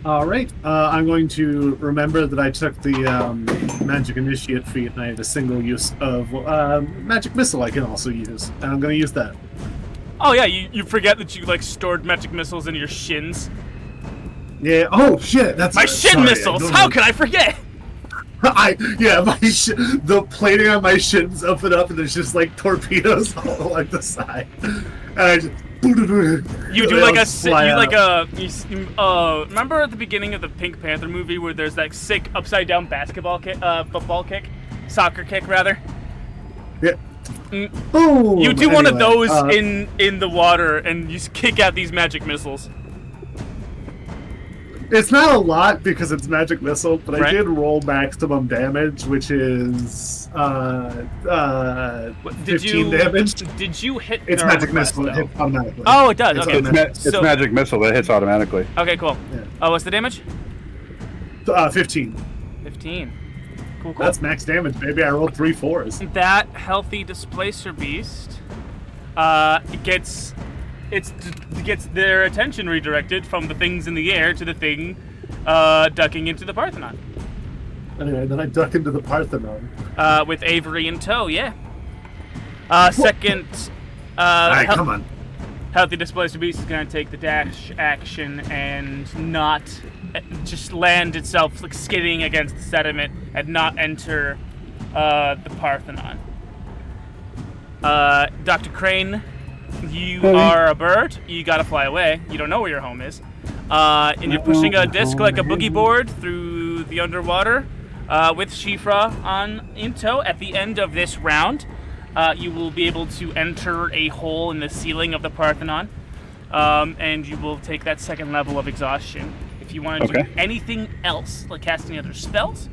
All right. I'm going to remember that I took the magic initiate feat, and I have a single use of magic missile I can also use, and I'm going to use that. Oh yeah, you forget that you like stored magic missiles in your shins. Yeah. Oh shit. That's My shin missiles. How could I forget? The plating on my shins up and up, and there's just like torpedoes all along the side. And I just You do like remember at the beginning of the Pink Panther movie where there's that sick upside down football kick, soccer kick rather. Yeah. Ooh, you do one of those in the water, and you kick out these magic missiles. It's not a lot because it's magic missile, but Right. I did roll maximum damage, which is 15 damage. Did you hit? It's their magic request, missile. It though? hits automatically. Oh, it does. It's Okay. automatic. It's magic missile that hits automatically. Okay, cool. Yeah. What's the damage? 15. 15. Cool. That's max damage, baby. I rolled 3 4s. That healthy displacer beast gets their attention redirected from the things in the air to the thing ducking into the Parthenon. Anyway, then I duck into the Parthenon. With Avery in tow, yeah. Second, Alright, come on. healthy displacer beast is going to take the dash action and not just land itself like skidding against the sediment and not enter the Parthenon. Dr. Crane, you are a bird. You gotta fly away. You don't know where your home is. And you're pushing a disc like a boogie board through the underwater with Shifra in tow. At the end of this round, you will be able to enter a hole in the ceiling of the Parthenon, and you will take that second level of exhaustion. If you want to do anything else, like cast any other spells,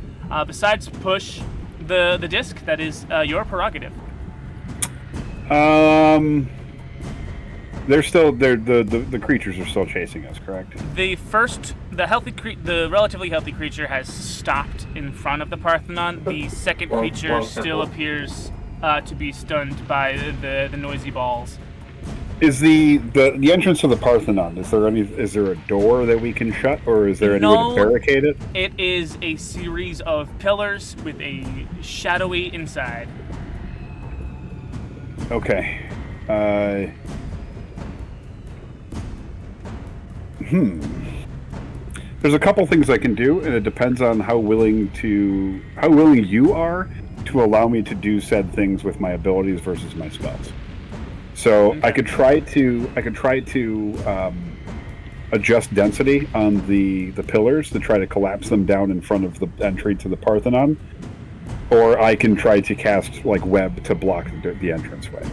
besides push the disc, that is your prerogative. The creatures are still chasing us, correct? The relatively healthy creature has stopped in front of the Parthenon. The second creature still appears to be stunned by the noisy balls. Is the entrance to the Parthenon? Is there a door that we can shut, or is there any way to barricade it? It is a series of pillars with a shadowy inside. Okay. There's a couple things I can do, and it depends on how willing you are to allow me to do said things with my abilities versus my spells. So I could try to adjust density on the pillars to try to collapse them down in front of the entry to the Parthenon, or I can try to cast like web to block the entranceway.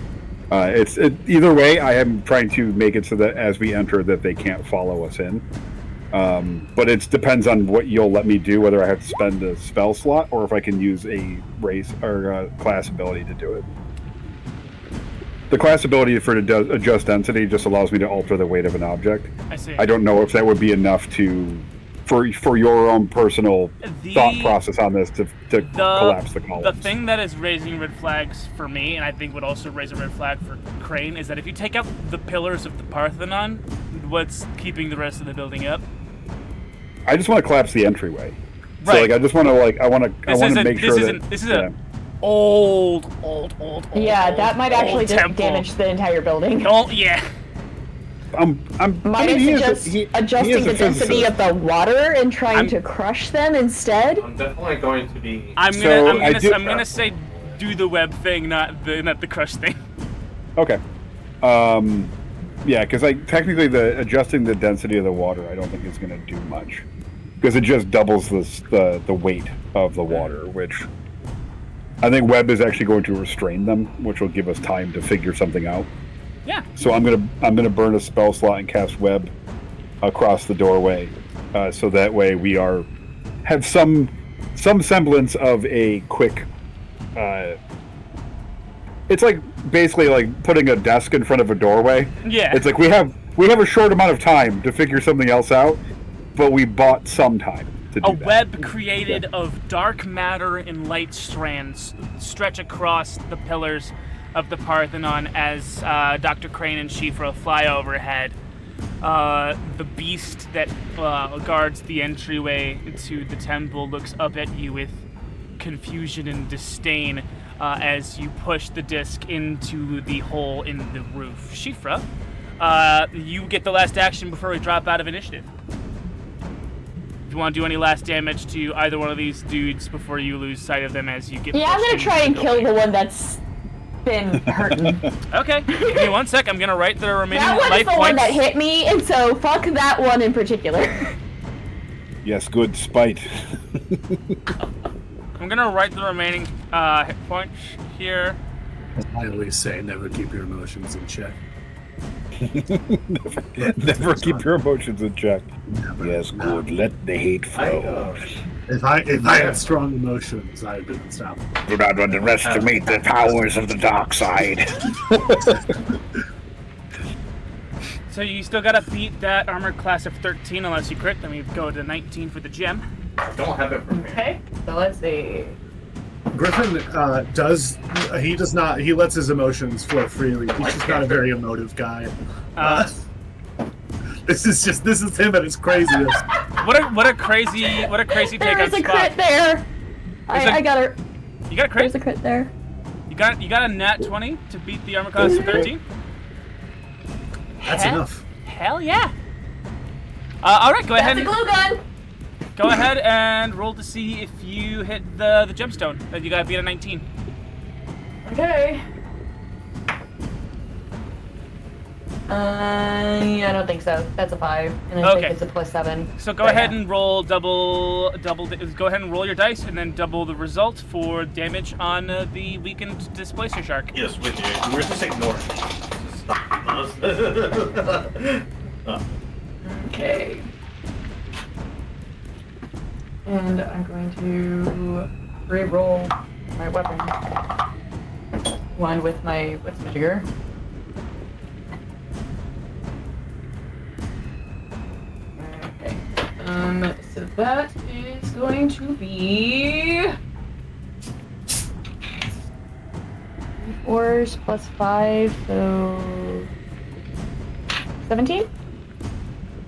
Either way, I am trying to make it so that as we enter that they can't follow us in. But it depends on what you'll let me do, whether I have to spend a spell slot or if I can use a race or a class ability to do it. The class ability for adjust density just allows me to alter the weight of an object. I see. I don't know if that would be enough for your own personal thought process on this to collapse the columns. The thing that is raising red flags for me, and I think would also raise a red flag for Crane, is that if you take out the pillars of the Parthenon, what's keeping the rest of the building up? I just want to collapse the entryway. Right. So I just want to I want to make sure that this is a old. Yeah, that might actually just temple. damage the entire building. Oh yeah. Might I suggest adjusting the density of the water and trying to crush them instead? I'm definitely going to be. I'm gonna say do the web thing, not the crush thing. Okay. Yeah, because technically adjusting the density of the water, I don't think is going to do much, because it just doubles the weight of the water, which I think web is actually going to restrain them, which will give us time to figure something out. Yeah. So I'm gonna burn a spell slot and cast web across the doorway, so that way we have some semblance of a quick. It's like basically like putting a desk in front of a doorway. Yeah. It's like we have a short amount of time to figure something else out, but we bought some time to do A that. web created of dark matter and light strands stretch across the pillars of the Parthenon as Dr. Crane and Shifra fly overhead. The beast that guards the entryway to the temple looks up at you with confusion and disdain as you push the disc into the hole in the roof. Shifra, you get the last action before we drop out of initiative. If you want to do any last damage to either one of these dudes before you lose sight of them as you get Yeah, I'm gonna try and kill the one that's been hurting. Okay, give me 1 sec. I'm gonna write the remaining That one's life the points. one that hit me, and so fuck that one in particular. Yes, good spite. I'm gonna write the remaining hit points here. As I always say, never keep your emotions in check. Never keep your emotions in check. Yes, good. Let the hate flow. If I had strong emotions, I'd been unstoppable. Do not underestimate the powers of the dark side. So you still gotta beat that armor class of 13 unless you crit. Then we go to 19 for the gem. I don't have it prepared. Okay, so let's see. Griffin he lets his emotions flow freely. He's just not a very emotive guy. This is him at his craziest. What a crazy take There on is a Spot. crit there. I got her. You got a crit? There's a crit there. You got a nat 20 to beat the armor class of 13? That's enough. Hell yeah. All right, go ahead. That's a glue gun. Go ahead and roll to see if you hit the gemstone. You gotta beat a 19. Okay. I don't think so. That's a 5, and I think it's a +7. So go ahead and roll double. Go ahead and roll your dice, and then double the result for damage on the weakened displacer shark. Yes, with you. We're just ignoring it. Stop. Okay. And I'm going to re-roll my weapon. One with my jigger. Okay. So that is going to be 4s plus 5, so 17?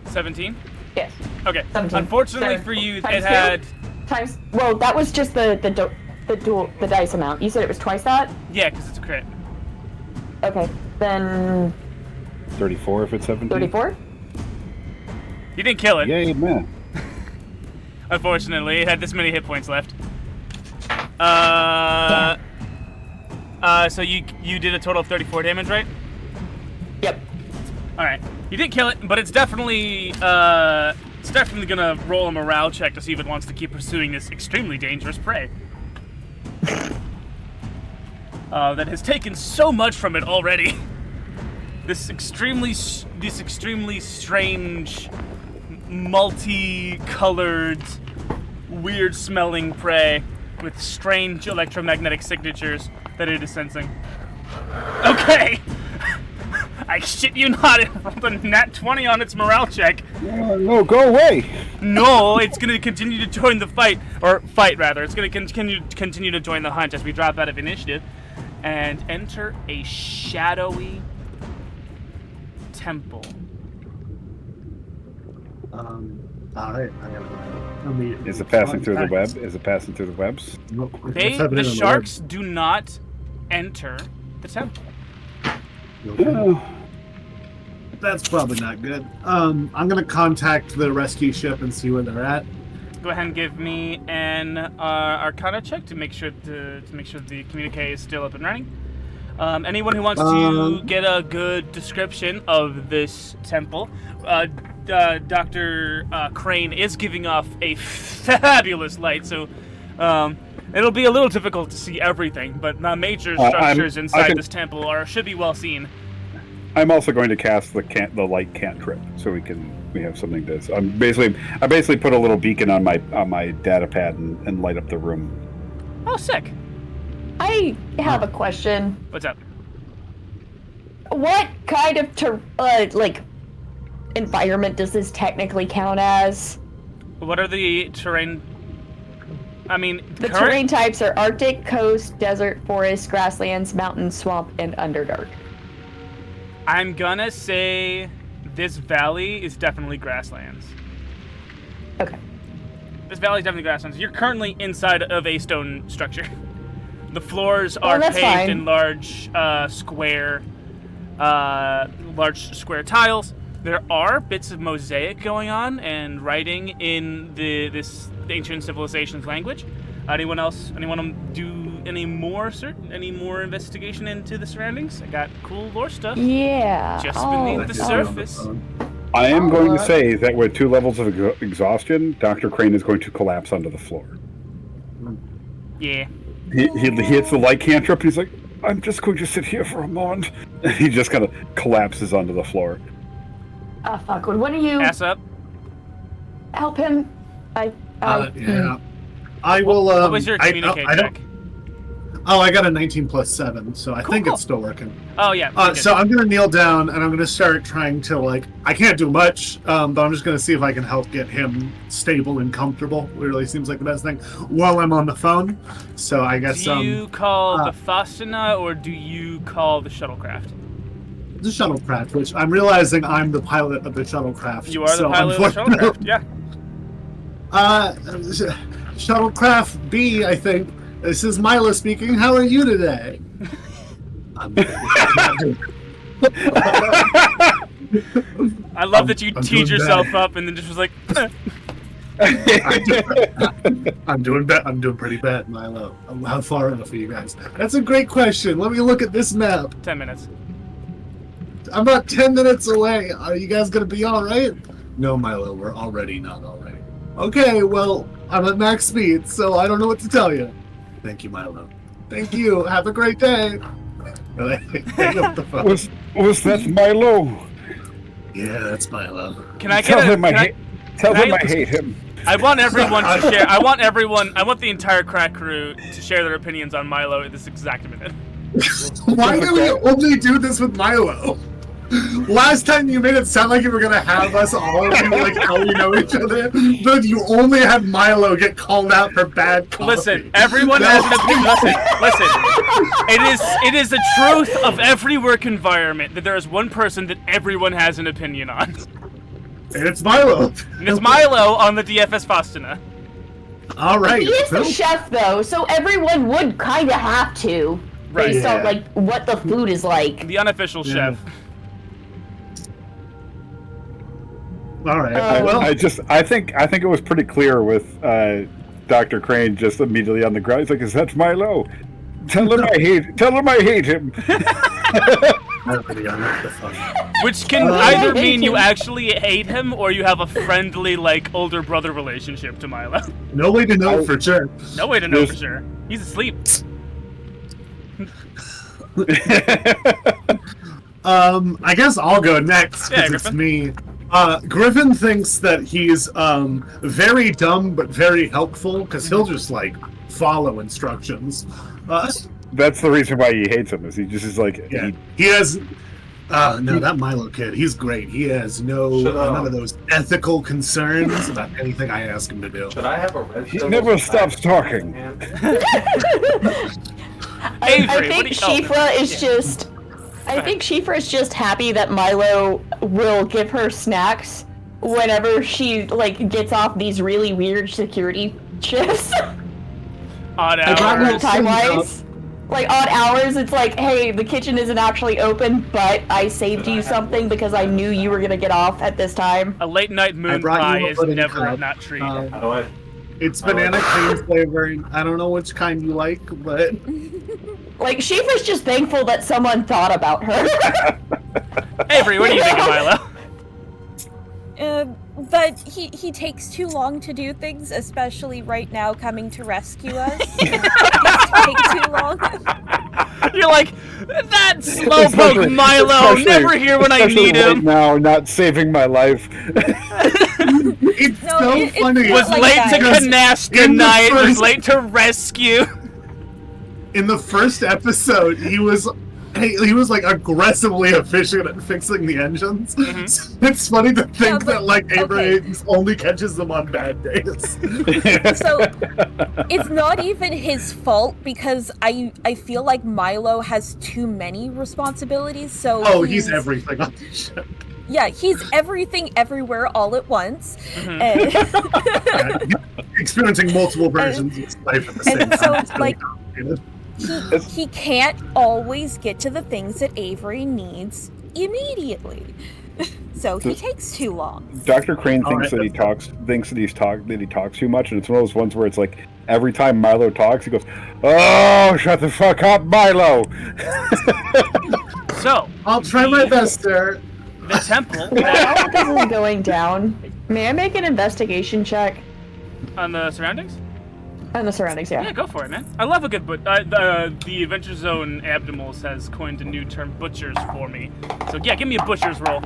17? Yes. Okay. 17. Unfortunately So, for you, it times had... Times... Well, that was just the dice amount. You said it was twice that? Yeah, because it's a crit. Okay. Then... 34 if it's 17. 34? You didn't kill it. Yay, man. Unfortunately, it had this many hit points left. So you did a total of 34 damage, right? Yep. All right. You did kill it, but it's definitely gonna roll a morale check to see if it wants to keep pursuing this extremely dangerous prey. That has taken so much from it already. This extremely strange, multi-colored, weird-smelling prey with strange electromagnetic signatures that it is sensing. Okay! I shit you not, it rolled a nat 20 on its morale check. No, go away! No, it's gonna continue to join the fight, or fight rather. It's gonna continue to join the hunt as we drop out of initiative and enter a shadowy temple. Alright, Is it passing through the web? Is it passing through the webs? Nope. The sharks do not enter the temple. That's probably not good. I'm gonna contact the rescue ship and see where they're at. Go ahead and give me an Arcana check to make sure the communique is still up and running. Anyone who wants to get a good description of this temple, Dr. Crane is giving off a fabulous light, so it'll be a little difficult to see everything, but the major structures inside this temple should be well seen. I'm also going to cast the light cantrip, so we have something to. I basically put a little beacon on my data pad and light up the room. Oh, sick! I have a question. What's up? What kind of environment does this technically count as? What are the terrain? I mean, the terrain types are Arctic, coast, desert, forest, grasslands, mountain, swamp, and Underdark. I'm gonna say this valley is definitely grasslands. Okay. This valley is definitely grasslands. You're currently inside of a stone structure. The floors are paved in large square tiles. There are bits of mosaic going on and writing in this ancient civilization's language. Anyone else? Anyone want to do any more investigation into the surroundings? I got cool lore stuff. Yeah. Just beneath the surface. I am going to say that with 2 levels of exhaustion, Dr. Crane is going to collapse onto the floor. Yeah. He hits the light cantrip, and he's like, I'm just going to sit here for a moment. And he just kind of collapses onto the floor. Oh, fuck. Would one of you Ass up. help him? Yeah. I will. What was your communicate check? I got a 19 plus 7, so I think it's still working. Oh, yeah. So I'm going to kneel down, and I'm going to start trying to, I can't do much, but I'm just going to see if I can help get him stable and comfortable. It really seems like the best thing while I'm on the phone. So I guess... Do you call the Faustina, or do you call the shuttlecraft? The shuttlecraft, which I'm realizing I'm the pilot of the shuttlecraft. You are the pilot of the shuttlecraft, yeah. Shuttlecraft B, I think. This is Mila speaking. How are you today? I love that you teed yourself up and then just was like... I'm doing pretty bad, Milo. How far enough are you guys? That's a great question. Let me look at this map. 10 minutes. I'm about 10 minutes away. Are you guys gonna be all right? No, Milo, we're already not all right. Okay, well, I'm at max speed, so I don't know what to tell you. Thank you, Milo. Thank you. Have a great day. Hang up the phone. Was that Milo? Yeah, that's Milo. Can I Tell get him I hate him. I want everyone to share. I want the entire crack crew to share their opinions on Milo at this exact minute. Why do we only do this with Milo? Last time you made it sound like you were gonna have us all be like how we know each other, but you only had Milo get called out for bad coffee. Listen, everyone has an opinion. Listen. It is the truth of every work environment that there is one person that everyone has an opinion on. And it's Milo. And it's Milo on the DFS Faustina. All right. He is the chef, though, so everyone would kind of have to, based on like what the food is like. The unofficial chef. All right. Well, I think it was pretty clear with Dr. Crane just immediately on the ground. He's like, "Is that Milo? Tell him I hate him." Which can either mean you actually hate him or you have a friendly, like, older brother relationship to Milo. No way to know for sure. No way to know for sure. He's asleep. I guess I'll go next because it's me. Griffin thinks that he's very dumb but very helpful because he'll just like follow instructions. That's the reason why he hates him. Is he just is like he has. No, that Milo kid, he's great. He has none of those ethical concerns about anything I ask him to do. Should I have a red? He never stops talking. I think Shifra is just. I think Shifra is just happy that Milo will give her snacks whenever she like gets off these really weird security shifts. Odd hours. Time-wise. Like odd hours, it's like, hey, the kitchen isn't actually open, but I saved you something because I knew you were gonna get off at this time. A late night moon pie is never not treated. How do I? It's banana cream flavoring. I don't know which kind you like, but like Shifra's just thankful that someone thought about her. Avery, what do you think of Milo? But he takes too long to do things, especially right now coming to rescue us. Take too long. You're like, that slowpoke Milo, never here when I need him. Right now, not saving my life. It's so funny. Was like late that. to canasta night, was late to rescue. In the first episode, he was like aggressively efficient at fixing the engines. Mm-hmm. So it's funny to think that like Abraham only catches them on bad days. So it's not even his fault because I feel like Milo has too many responsibilities. So he's everything on the ship. Yeah, he's everything everywhere all at once. Mm-hmm. Experiencing multiple versions of his life at the same time. So It's really like complicated. he can't always get to the things that Avery needs immediately. So he takes too long. Dr. Crane thinks that he talks too much, and it's one of those ones where it's like every time Milo talks, he goes, "Oh, shut the fuck up, Milo." So I'll try my best, sir. the temple While this is going down, may I make an investigation check on the surroundings. on the surroundings? Yeah, Yeah. go for it, man. I love a good the Adventure Zone Abdomals has coined a new term, butchers, for me. So yeah, give me a butcher's roll.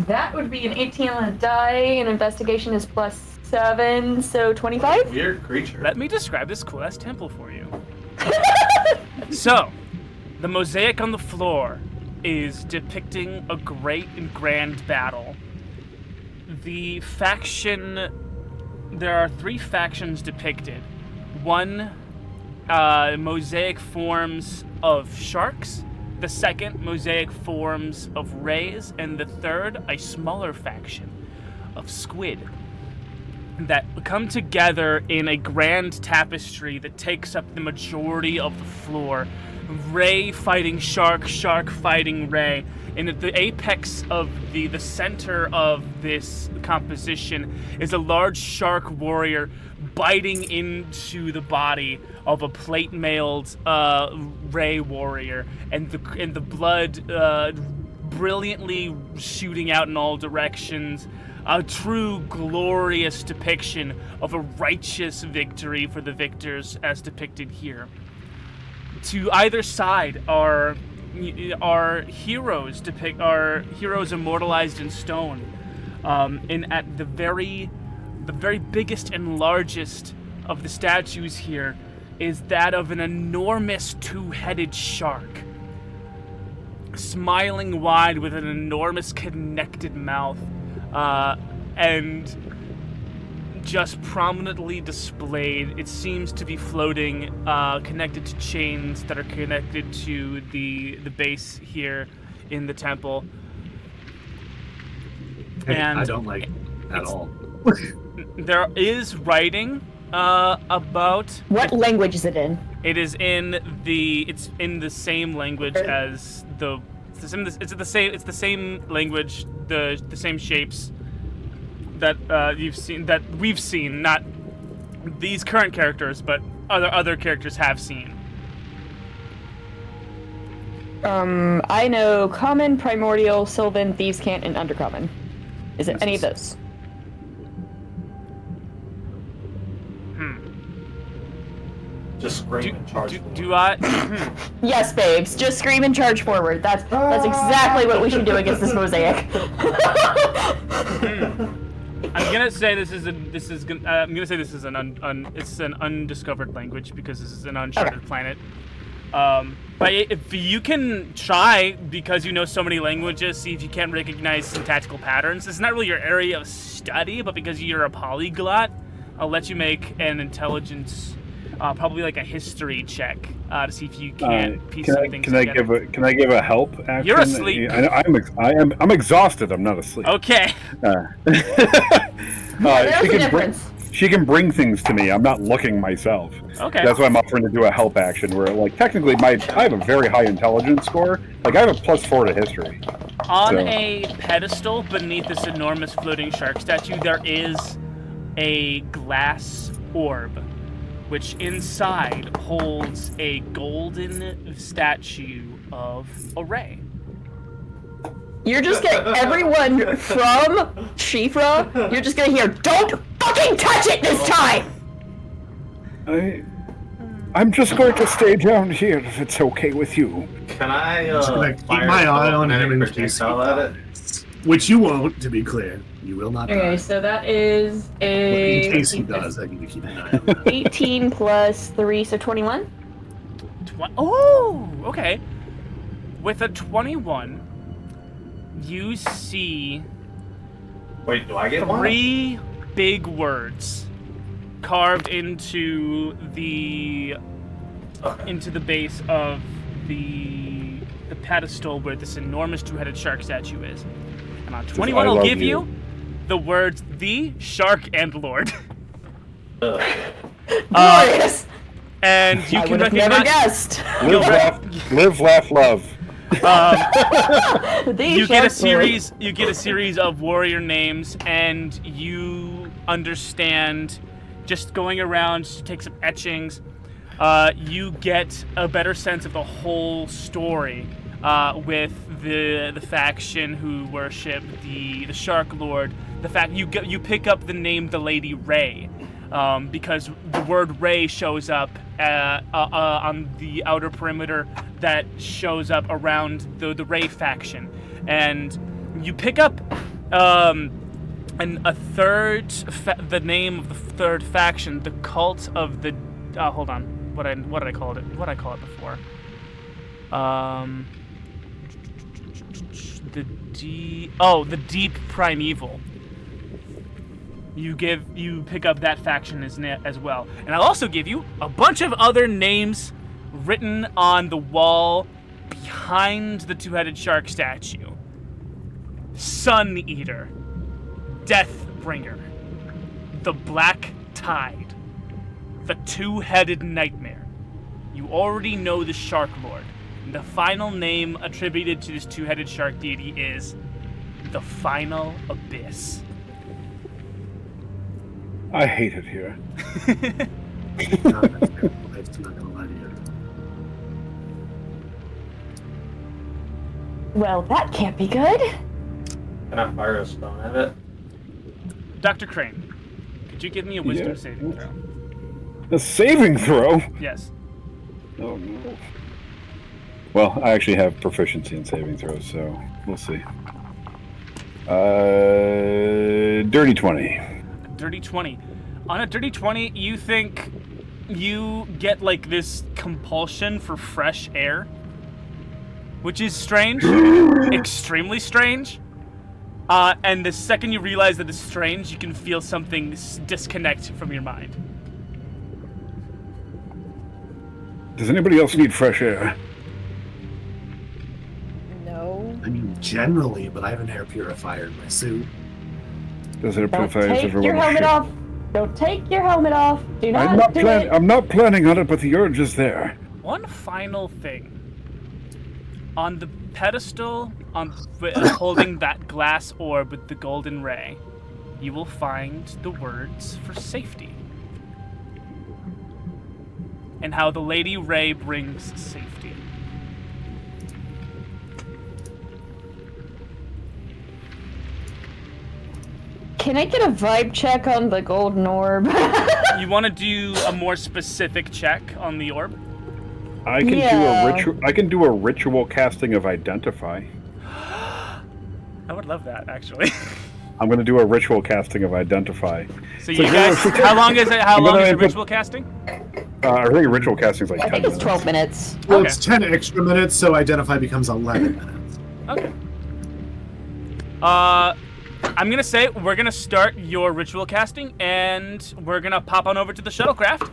That would be an 18 on the die, and investigation is +7, so 25? Weird creature. Let me describe this cool-ass temple for you. So, the mosaic on the floor is depicting a great and grand battle. There are 3 factions depicted. One, mosaic forms of sharks. The second, mosaic forms of rays. And the third, a smaller faction of squid. that come together in a grand tapestry that takes up the majority of the floor. Ray fighting shark, shark fighting Ray. And at the apex of the center of this composition is a large shark warrior biting into the body of a plate-mailed Ray warrior, and the blood brilliantly shooting out in all directions. A true glorious depiction of a righteous victory for the victors, as depicted here. To either side are heroes immortalized in stone. And at the very biggest and largest of the statues here is that of an enormous two-headed shark, smiling wide with an enormous connected mouth, and just prominently displayed. It seems to be floating, connected to chains that are connected to the base here in the temple. Hey, And I don't like it at all. there is writing about. What language is it in? It is in the. It's in the same language as the. It's the same language, the same shapes that you've seen, that we've seen, not these current characters, but other characters have seen. I know Common, Primordial, Sylvan, Thieves' Cant, and Undercommon. Is it any of those? Just scream and charge. Do I? Yes, babes. Just scream and charge forward. That's exactly what we should do against this mosaic. I'm gonna say this is an undiscovered language because this is an uncharted planet. But if you can try, because you know so many languages, see if you can recognize syntactical patterns. It's not really your area of study, but because you're a polyglot, I'll let you make an intelligence, probably like a history check, to see if you can piece some things together. Can I give a help action? You're asleep. I'm exhausted. I'm not asleep. Okay. There's a difference. She can bring things to me. I'm not looking myself. Okay. That's why I'm offering to do a help action where, like, technically I have a very high intelligence score. Like, I have a +4 to history. On a pedestal beneath this enormous floating shark statue, there is a glass orb, which inside holds a golden statue of a ray. You're just gonna, everyone from Shifra, you're just gonna hear, "Don't fucking touch it this time!" I'm just going to stay down here if it's okay with you. Can I Just gonna keep fire my eye on kinetic him and projectile at it? Which you won't, to be clear. You will not. Okay, so that is But in case he does, I need to keep an eye on that. 18 plus 3, so 21? Oh, okay. With a 21, you see Wait, do I get one? 3 big words carved into the base of the pedestal where this enormous two-headed shark statue is. And on 21, I'll give you the words "the Shark and Lord." Glorious! And you I can would have recognize. never guessed. Live, laugh, love. You get a series. You get a series of warrior names, and you understand. Just going around to take some etchings, you get a better sense of the whole story with the faction who worship the Shark Lord. The fact you pick up the name the Lady Ray, because the word Ray shows up on the outer perimeter that shows up around the Ray faction, and you pick up the name of the third faction, the cult of the. Hold on, what did I call it? What did I call it before? The Deep Primeval. You pick up that faction as well, and I'll also give you a bunch of other names written on the wall behind the two-headed shark statue. Sun Eater, Deathbringer, the Black Tide, the two-headed nightmare. You already know the Shark Lord. The final name attributed to this two-headed shark deity is the Final Abyss. I hate it here. No, that's terrible. I'm not gonna lie to you. Well, that can't be good. Can I fire a stone at it? Dr. Crane, could you give me a wisdom Yeah. saving throw? A saving throw? Yes. Oh no. Well, I actually have proficiency in saving throws, so we'll see. Dirty 20. Dirty 20. On a dirty 20, you think you get like this compulsion for fresh air, which is strange, extremely strange. And the second you realize that it's strange, you can feel something disconnect from your mind. Does anybody else need fresh air? No. I mean, generally, but I have an air purifier in my suit. Does it Don't purify take everyone? your helmet off. Don't take your helmet off. Do not do it. I'm not planning on it, but the urge is there. One final thing. On the pedestal, holding that glass orb with the golden ray, you will find the words for safety. And how the Lady Ray brings safety. Can I get a vibe check on the golden orb? You want to do a more specific check on the orb? I can do a ritual casting of identify. I would love that, actually. I'm going to do a ritual casting of identify. So you guys, how long is it? How long is the ritual casting? I think ritual casting is like 10 I think it's minutes. 12 minutes. Well, Okay. it's 10 extra minutes, so identify becomes 11 minutes. Okay. I'm gonna say we're gonna start your ritual casting, and we're gonna pop on over to the shuttlecraft,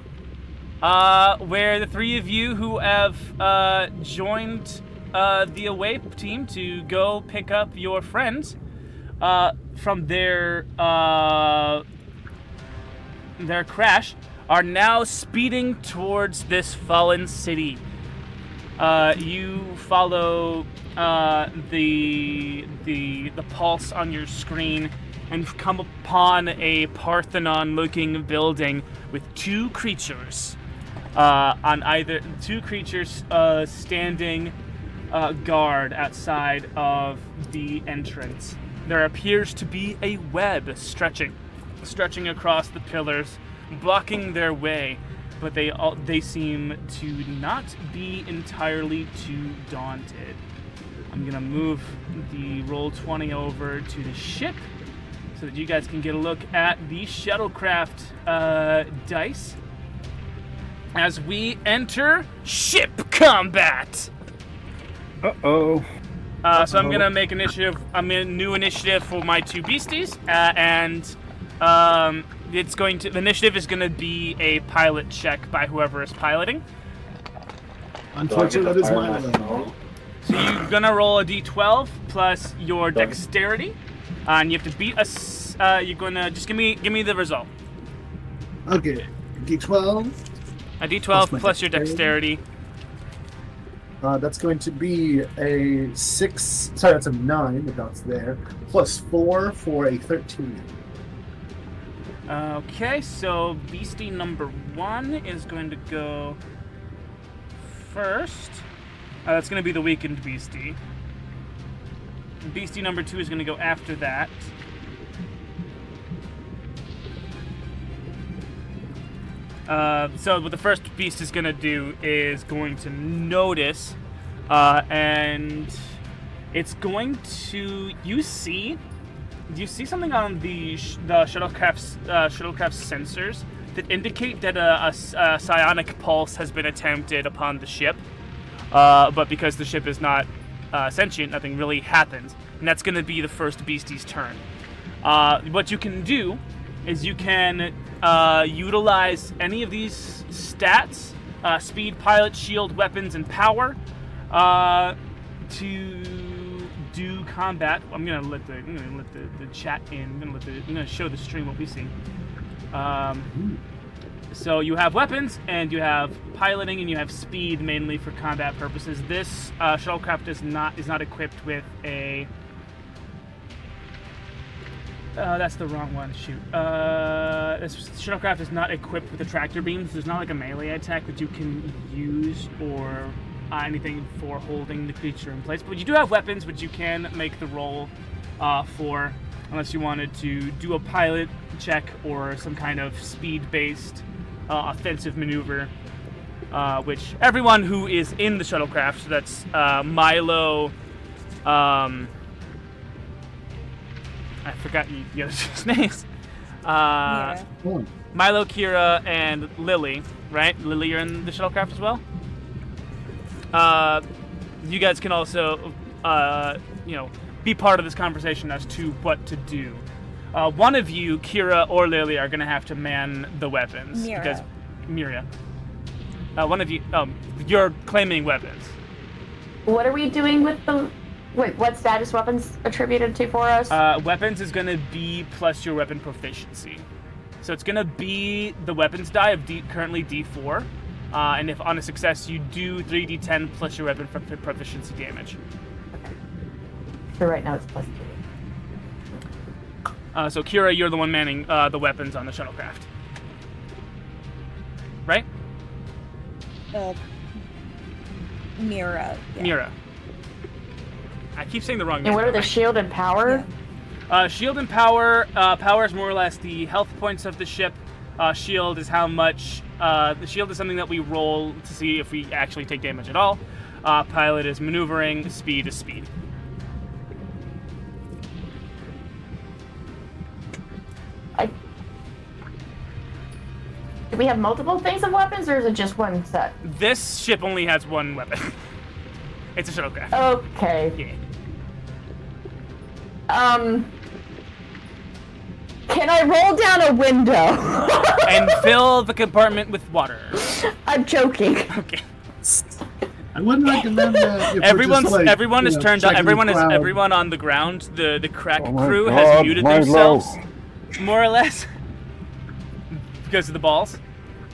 where the three of you who have joined the away team to go pick up your friends from their crash are now speeding towards this fallen city. You follow the pulse on your screen and come upon a Parthenon-looking building with two creatures standing guard outside of the entrance. There appears to be a web stretching across the pillars, blocking their way, but they seem to not be entirely too daunted. I'm gonna move the Roll20 over to the ship so that you guys can get a look at the shuttlecraft dice as we enter ship combat. Uh-oh. So I'm gonna make initiative. I'm in a new initiative for my two beasties, and it's going to. The initiative is gonna be a pilot check by whoever is piloting. Unfortunately, that is my my level. So you're gonna roll a d12 plus your dexterity, and you have to beat us. You're gonna just give me the result. Okay, D12. A d12 Plus my plus your dexterity. That's going to be a 6. Sorry, that's a 9, if that's there. Plus 4 for a 13. Okay, so beastie number 1 is going to go first. That's going to be the weakened beastie. Beastie number 2 is going to go after that. So what the first beast is going to do is going to notice, and it's going to. Do you see something on the shuttlecraft's sensors that indicate that a psionic pulse has been attempted upon the ship? But because the ship is not sentient, nothing really happens, and that's going to be the first beastie's turn. What you can do is you can utilize any of these stats, speed, pilot, shield, weapons, and power, to do combat. I'm gonna let the chat in. I'm gonna show the stream what we see. So you have weapons, and you have piloting, and you have speed mainly for combat purposes. This shuttlecraft is not equipped with a. That's the wrong one. Shoot. This shuttlecraft is not equipped with attractor beams. There's not like a melee attack that you can use or anything for holding the creature in place. But you do have weapons, which you can make the roll for, unless you wanted to do a pilot check or some kind of speed-based offensive maneuver, which everyone who is in the shuttlecraft, so that's Milo, I forgot the other names. Yeah. Milo, Kira, and Lily, right? Lily, you're in the shuttlecraft as well? You guys can also, be part of this conversation as to what to do. One of you, Kira or Lily, are going to have to man the weapons. Mira. Because Miria. One of you, you're claiming weapons. What are we doing with the... Wait, what status weapons attributed to for us? Weapons is going to be plus your weapon proficiency. So it's going to be the weapons die of currently D4. And if on a success, you do 3d10 plus your weapon proficiency damage. So right now it's plus 3. So Kira, you're the one manning the weapons on the shuttlecraft. Right? Mira. Yeah. Mira. I keep saying the wrong name. And what are the right? shield and power? Shield and power. Power is more or less the health points of the ship. Shield is how much. The shield is something that we roll to see if we actually take damage at all. Pilot is maneuvering. Speed is speed. Do we have multiple things of weapons, or is it just one set? This ship only has one weapon. It's a shuttlecraft. Okay. Yeah. Can I roll down a window? And fill the compartment with water. I'm joking. Okay. I wouldn't recommend that. If Everyone is turned on. Everyone on the ground. The crack crew has muted themselves, more or less, because of the balls.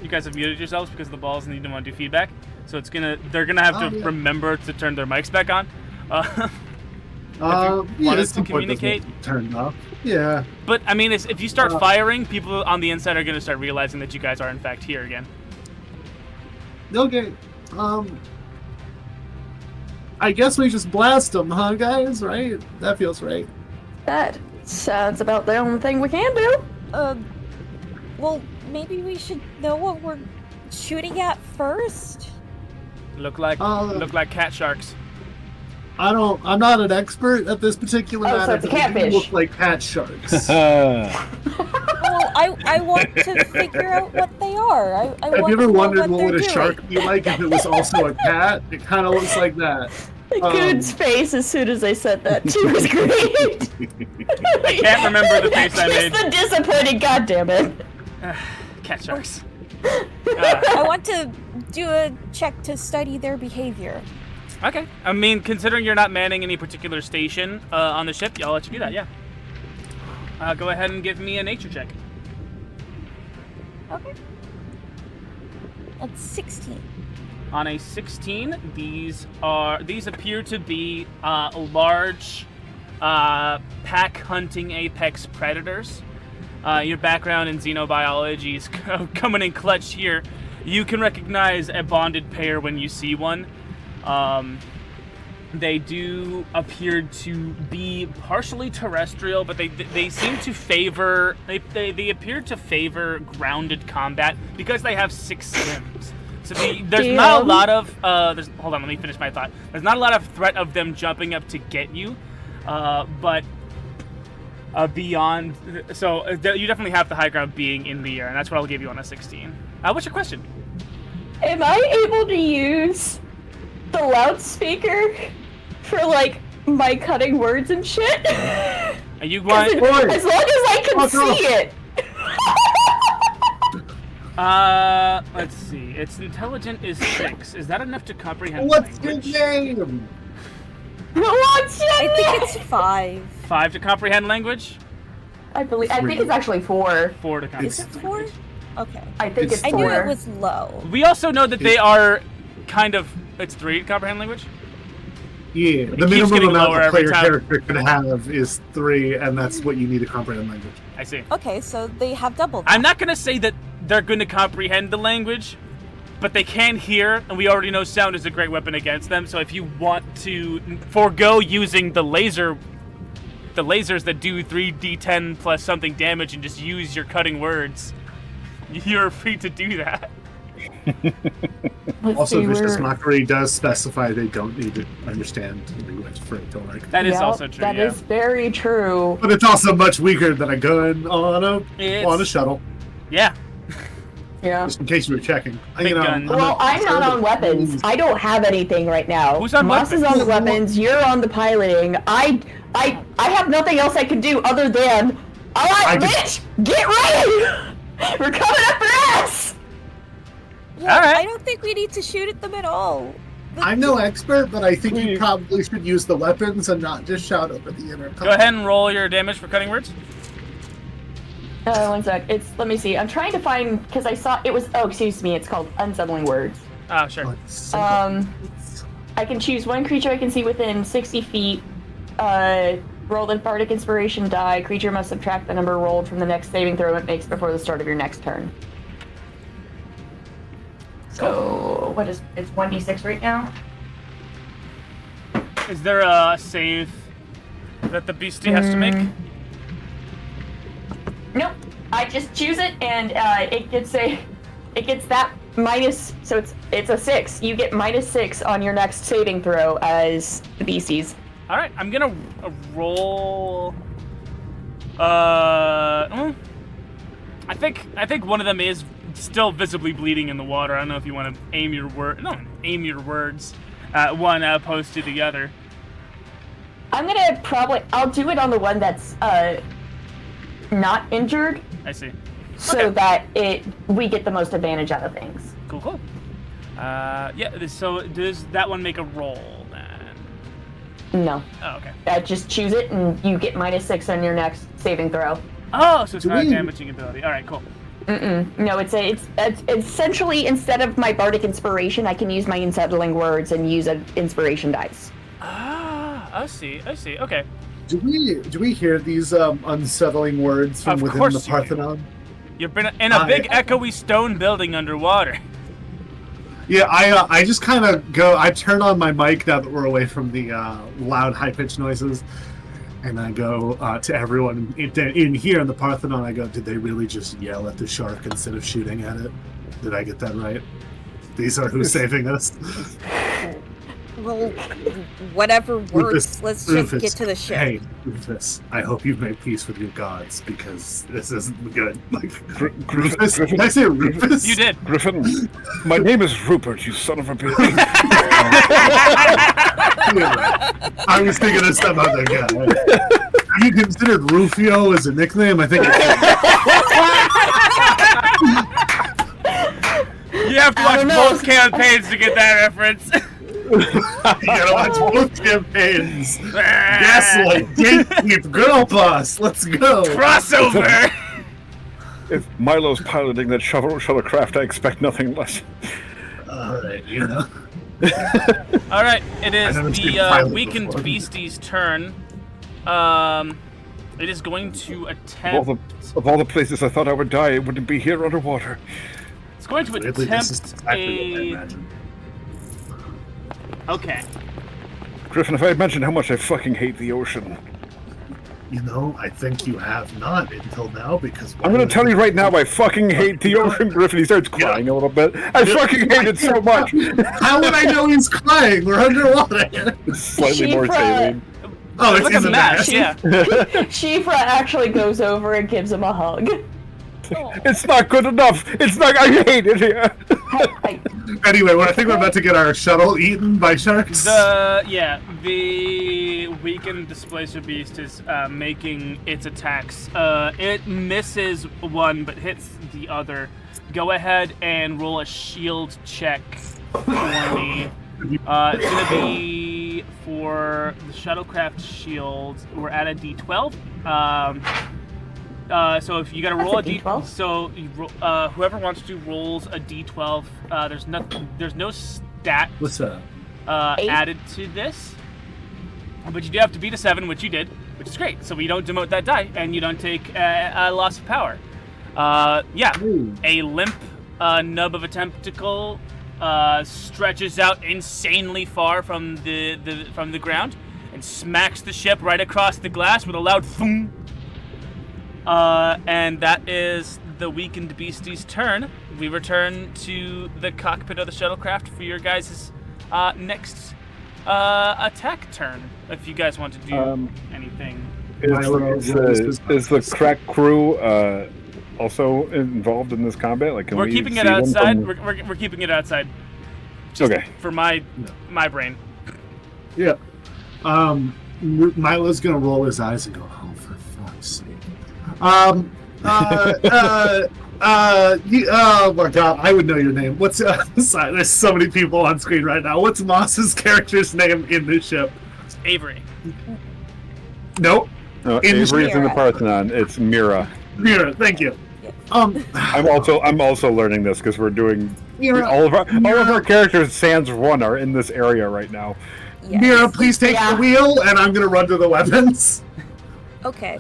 You guys have muted yourselves because of the balls, and you don't want to do feedback. So they're gonna have to remember to turn their mics back on. Want us to communicate? Turned off. Yeah. But I mean, if you start firing, people on the inside are gonna start realizing that you guys are in fact here again. Okay. I guess we just blast them, huh, guys? Right? That feels right. That sounds about the only thing we can do. Well, maybe we should know what we're shooting at first. Look like cat sharks. I'm not an expert at this particular matter. So it's a but they do catfish. look like cat sharks. Well, I want to figure out what they are. I Have want you ever to know wondered what they're would a doing. shark be like if it was also a cat? It kind of looks like that. Goon's face as soon as I said that too was great. I can't remember the face I made. Just the disappointed, goddammit. Cat sharks. I want to do a check to study their behavior. Okay. I mean, considering you're not manning any particular station on the ship, I'll let you do that, yeah. Go ahead and give me a nature check. Okay. That's 16. On a 16, these appear to be large pack hunting apex predators. Your background in xenobiology is coming in clutch here. You can recognize a bonded pair when you see one. They do appear to be partially terrestrial, but they seem to favor they appear to favor grounded combat because they have 6 limbs. So there's not a lot of hold on, let me finish my thought. There's not a lot of threat of them jumping up to get you, but beyond, so you definitely have the high ground being in the air, and that's what I'll give you on a 16. What's your question? Am I able to use the loudspeaker for like my cutting words and shit? Are you going? As long as I can see it. Let's see. Its intelligence is 6. Is that enough to comprehend What's your language? name? What's your I name? think it's 5. 5 to comprehend language? I think it's actually 4. 4 to Is comprehend. it 4? Okay. I think it's 4. I knew it was low. We also know that they are kind of. It's 3 to comprehend language? Yeah, the keeps minimum getting amount lower a every player time. character can have is 3, and that's what you need to comprehend language. I see. Okay, so they have double that. I'm not going to say that they're going to comprehend the language, but they can hear, and we already know sound is a great weapon against them, so if you want to forego using the lasers that do 3d10 plus something damage and just use your cutting words, you're free to do that. Also, Vicious Mockery does specify they don't need to understand language for it to work. That is also true, That yeah. is very true. But it's also much weaker than a gun on a shuttle. Yeah. Yeah. Just in case you were checking. Big gun. Well, I'm not on weapons. I don't have anything right now. Who's on Moss is weapons? on the weapons. You're on the piloting. I have nothing else I can do other than, alright, bitch, get ready! We're coming up for us! Yeah, Alright. I don't think we need to shoot at them at all. I'm no expert, but I think you probably should use the weapons and not just shout over the intercom. Go ahead and roll your damage for cutting words. 1 sec. Let me see. I'm trying to find, because I saw, it was, excuse me, it's called Unsettling Words. Oh, sure. I can choose one creature I can see within 60 feet. Roll the Bardic Inspiration die. Creature must subtract the number rolled from the next saving throw it makes before the start of your next turn. So, it's 1d6 right now? Is there a save that the beastie has to make? Nope. I just choose it, and it gets that minus. So it's a 6. You get -6 on your next saving throw as the beasties. All right, I'm gonna roll. I think one of them is still visibly bleeding in the water. I don't know if you want to aim your words at one opposed to the other. I'm gonna I'll do it on the one that's not injured, I see. so Okay. that we get the most advantage out of things. Cool. Yeah. So does that one make a roll then? No, Oh, okay. just choose it, and you get -6 on your next saving throw. Oh, so it's Do not a we- damaging ability. All right, cool. No, it's essentially, instead of my Bardic Inspiration, I can use my Unsettling Words and use an Inspiration dice. Ah, I see. Okay. Do we hear these unsettling words from Of within course the you do. Parthenon? You've been in a big echoey stone building underwater. Yeah, I just kind of go. I turn on my mic now that we're away from the loud, high-pitched noises, and I go to everyone in here in the Parthenon. I go, did they really just yell at the shark instead of shooting at it? Did I get that right? These are who's saving us. Well, whatever works. Let's just Rufus, get to the ship. Hey, Rufus, I hope you've made peace with your gods, because this isn't good. Like, Rufus? Did I say Rufus? You did. Griffin, my name is Rupert, you son of a bitch. I was thinking of some other guy. Have you considered Rufio as a nickname? I think You have to watch both campaigns to get that reference. you gotta watch both campaigns. Gaslight, gatekeep, girl boss. Let's go. Crossover. If Milo's piloting that shuttlecraft, I expect nothing less. Alright, you know. All right, it is I've never seen the pilot weakened before. beastie's turn. It is going to attempt. Of all the places I thought I would die, it wouldn't be here underwater. It's going to Weirdly, this is attempt exactly what I a. imagined. Okay. Griffin, if I mentioned how much I fucking hate the ocean. You know, I think you have not until now, because I'm gonna tell you right now, I fucking hate the ocean, Griffin. He starts crying a little bit. I fucking hate it so much. How would I know he's crying? We're underwater. It's slightly more Shifra. saline. Oh, it's Look in at the that. mask. Yeah. Shifra actually goes over and gives him a hug. It's not good enough. It's not. I hate it here. Anyway, I think we're about to get our shuttle eaten by sharks. The weakened displacer beast is making its attacks. It misses one but hits the other. Go ahead and roll a shield check for me. It's gonna be for the shuttlecraft shield. We're at a D12. So if you gotta roll a D12? so you whoever wants to rolls a D12. There's no stat What's that? added to this, but you do have to beat a 7, which you did, which is great. So we don't demote that die, and you don't take a loss of power. Yeah, Ooh. a limp nub of a tentacle stretches out insanely far from the ground and smacks the ship right across the glass with a loud thum. And that is the weakened beastie's turn. We return to the cockpit of the shuttlecraft for your guys' next attack turn. If you guys want to do anything. Is the crack crew also involved in this combat? Like, We're keeping it outside. We're keeping it outside. Okay. For my brain. Yeah. Milo's gonna roll his eyes and go, "Oh, for fuck's sake." Oh my god, I would know your name. What's sorry, there's so many people on screen right now. What's Moss's character's name in this ship? Avery. Nope. No, Avery's in the Parthenon. It's Mira. Mira, thank you. I'm also learning this because we're doing Mira, all of our characters sans one are in this area right now. Yes. Mira, please take the wheel, and I'm gonna run to the weapons. Okay.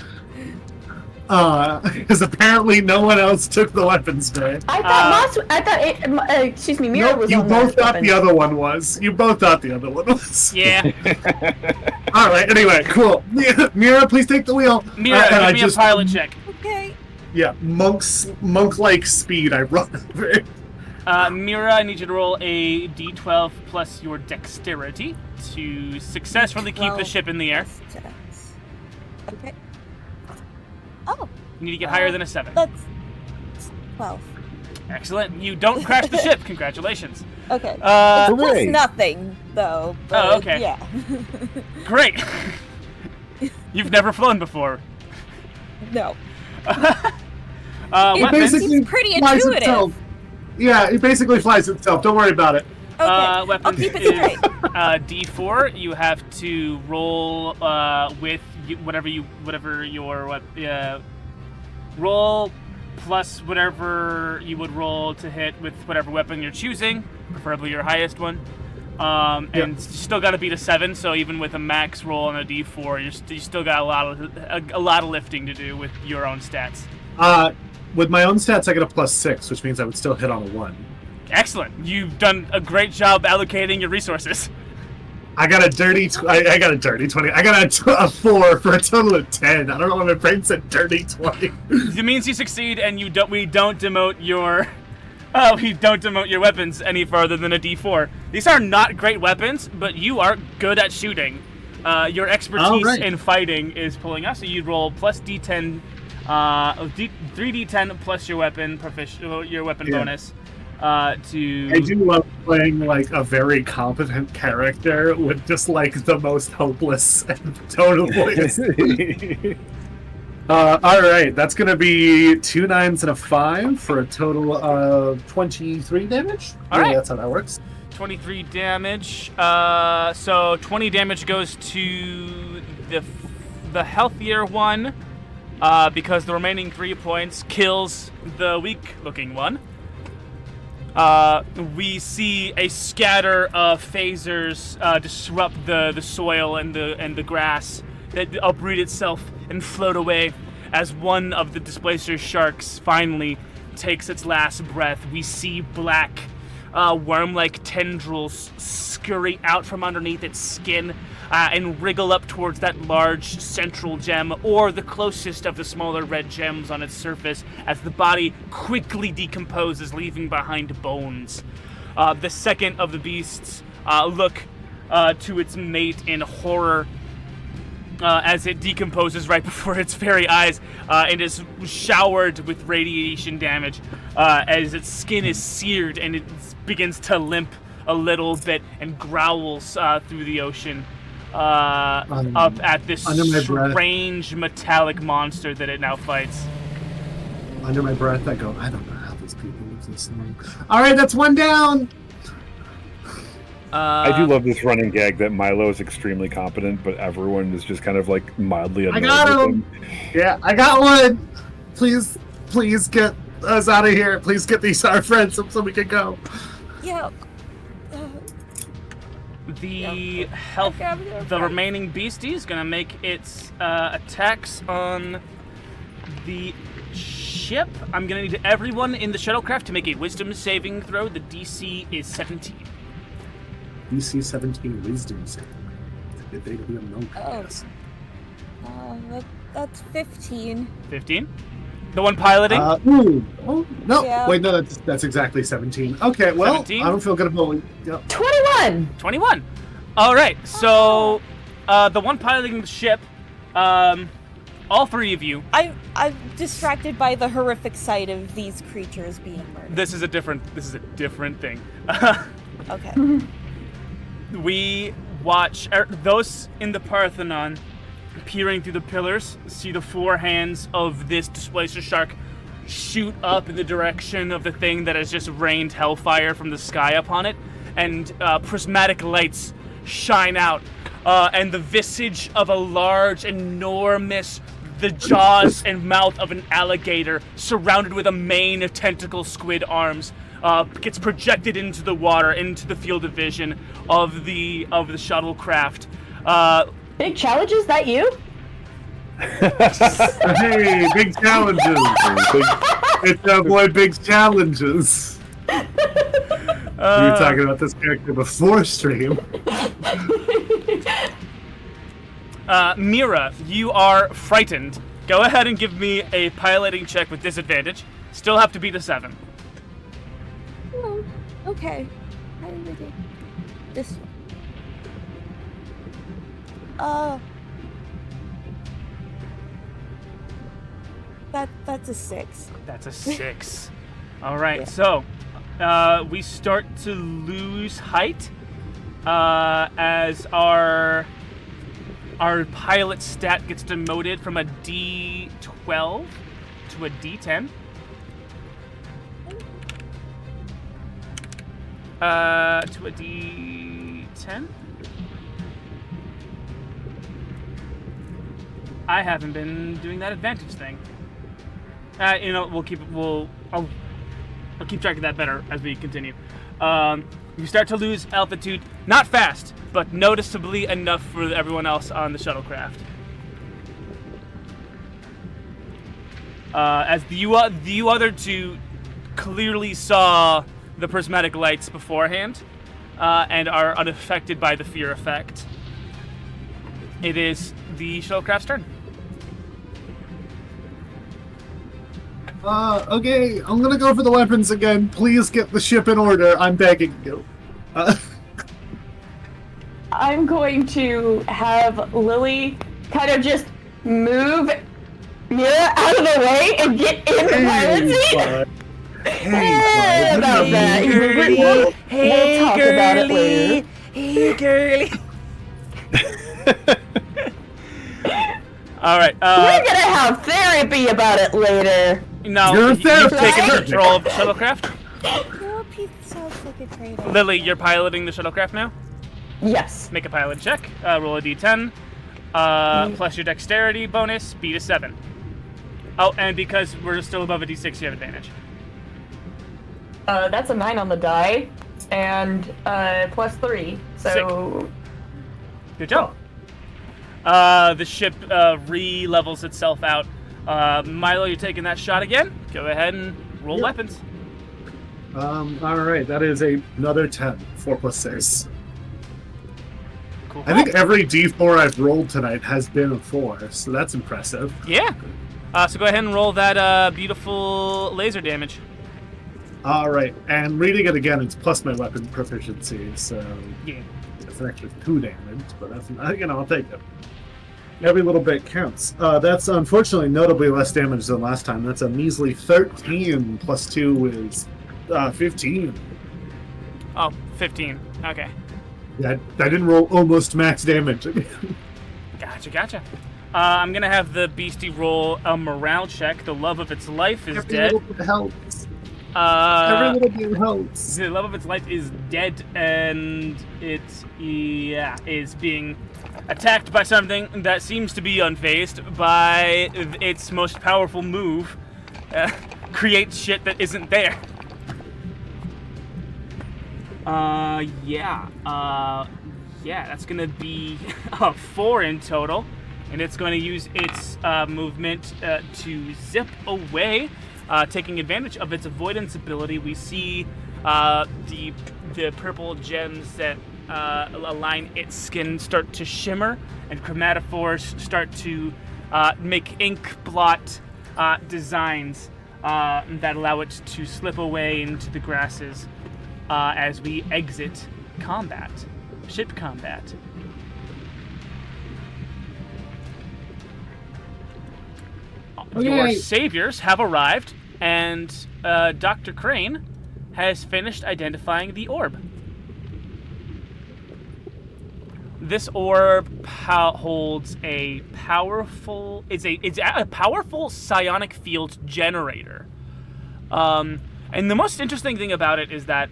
Because apparently no one else took the weapons bay. Excuse me, Mira Nope, was you on both the thought weapons. the other one was. You both thought the other one was. Yeah. All right. Anyway, cool. Mira, please take the wheel. Mira, and give me a pilot check. Okay. Yeah, monk-like speed. I run over. Mira, I need you to roll a d12 plus your dexterity to successfully keep the 12 ship in the air. plus dex. Okay. Oh, You need to get higher than a 7. that's 12. Excellent. You don't crash the ship. Congratulations. Okay. Uh, It's plus hooray. nothing, though. But Oh, okay. Yeah. Great. You've never flown before. No. Weapons. basically Seems pretty flies intuitive. itself. Yeah, it basically flies itself. Don't worry about it. Okay. I'll Weapons keep it is straight. D4. You have to roll with whatever your roll plus whatever you would roll to hit with whatever weapon you're choosing, preferably your highest one. And you still got to beat a 7. So even with a max roll on a D4, you still got a lot of lifting to do with your own stats. With my own stats, I get a +6, which means I would still hit on a 1. Excellent. You've done a great job allocating your resources. I got a dirty. I got a dirty 20. I got a 4 for a total of 10. I don't know why my brain said dirty 20. It means you succeed, and we don't demote your weapons any farther than a D4. These are not great weapons, but you are good at shooting. Your expertise in fighting is pulling us. So you roll plus D10, 3D10 plus your weapon bonus. I do love playing like a very competent character with just like the most hopeless tone of voice. All right, that's gonna be 2 9s and a 5 for a total of 23 damage. All right. That's how that works. 23 damage. So 20 damage goes to the healthier one, because the remaining 3 points kills the weak-looking one. We see a scatter of phasers disrupt the soil and the grass that uproot itself and float away as one of the displacer sharks finally takes its last breath. We see black worm-like tendrils scurry out from underneath its skin and wriggle up towards that large central gem, or the closest of the smaller red gems on its surface, as the body quickly decomposes, leaving behind bones. The second of the beasts look to its mate in horror as it decomposes right before its very eyes and is showered with radiation damage as its skin is seared and it begins to limp a little bit and growls through the ocean up at this strange metallic monster that it now fights. Under my breath, I go, I don't know how these people live this long. All right, that's 1 down. I do love this running gag that Milo is extremely competent, but everyone is just kind of like mildly annoyed I got with him. Yeah, I got one. please get us out of here. Please get these our friends so we can go. Yeah. The health, Okay, the remaining beastie is gonna make its attacks on the ship. I'm gonna need everyone in the shuttlecraft to make a wisdom saving throw. The DC is 17. DC 17 wisdom saving. Did they be a monk? That's 15. 15. The one piloting. Oh no! Yeah. Wait, no, that's exactly 17. Okay, well, 17? I don't feel good about it. Yeah. 21! 21. All right. So the one piloting the ship. All three of you. I'm distracted by the horrific sight of these creatures being murdered. This is a different thing. Okay. We watch those in the Parthenon peering through the pillars, see the four hands of this displacer shark shoot up in the direction of the thing that has just rained hellfire from the sky upon it, and prismatic lights shine out, and the visage of a large, enormous, the jaws and mouth of an alligator surrounded with a mane of tentacle squid arms gets projected into the water, into the field of vision of the shuttlecraft. Big challenge, is that you? Hey, big challenges! It's that boy, big challenges. We were talking about this character before stream. Mira, you are frightened. Go ahead and give me a piloting check with disadvantage. Still have to beat a 7. Oh, okay. How did we do this one? That's a 6. That's a 6. All right, Yeah. so we start to lose height as our pilot stat gets demoted from a D12 to a D10. To a D10. I haven't been doing that advantage thing. I'll keep track of that better as we continue. You start to lose altitude, not fast, but noticeably enough for everyone else on the shuttlecraft. As the other two clearly saw the prismatic lights beforehand, and are unaffected by the fear effect. It is the shuttlecraft's turn. Okay, I'm gonna go for the weapons again. Please get the ship in order. I'm begging you. I'm going to have Lily kind of just move Mira out of the way and get in the pilot seat. Hey, About that. We'll talk about it later. Hey, girly. All right. We're gonna have therapy about it later. Now, You're a you've therapist. taken control of the shuttlecraft. Your piece sounds like a traitor. Lily, you're piloting the shuttlecraft now. Yes. Make a pilot check. Roll a d10. Plus your dexterity bonus, beat a 7. Oh, and because we're still above a d6, you have advantage. That's a 9 on the die, and plus 3. So. Good job. The ship re-levels itself out. Milo, you're taking that shot again. Go ahead and roll weapons. Alright, that is another 10. 4 plus 6. Cool. I think every D4 I've rolled tonight has been a 4, so that's impressive. Yeah. So go ahead and roll that beautiful laser damage. Alright, and reading it again, it's plus my weapon proficiency, so Yeah. it's an extra 2 damage, but that's, I'll take it. Every little bit counts. That's unfortunately notably less damage than last time. That's a measly 13 plus 2 is 15. Oh, 15. Okay. Yeah, I didn't roll almost max damage. Gotcha. I'm gonna have the beastie roll a morale check. The love of its life is Every dead. little bit helps. Every little bit helps. The love of its life is dead, and it is being attacked by something that seems to be unfazed by its most powerful move, create shit that isn't there. Yeah, that's gonna be 4 in total, and it's going to use its movement to zip away, taking advantage of its avoidance ability. We see the purple gems that align its skin start to shimmer, and chromatophores start to make ink blot designs that allow it to slip away into the grasses as we exit ship combat. Your saviors have arrived, and Dr. Crane has finished identifying the orb. This orb holds a powerful psionic field generator. And the most interesting thing about it is that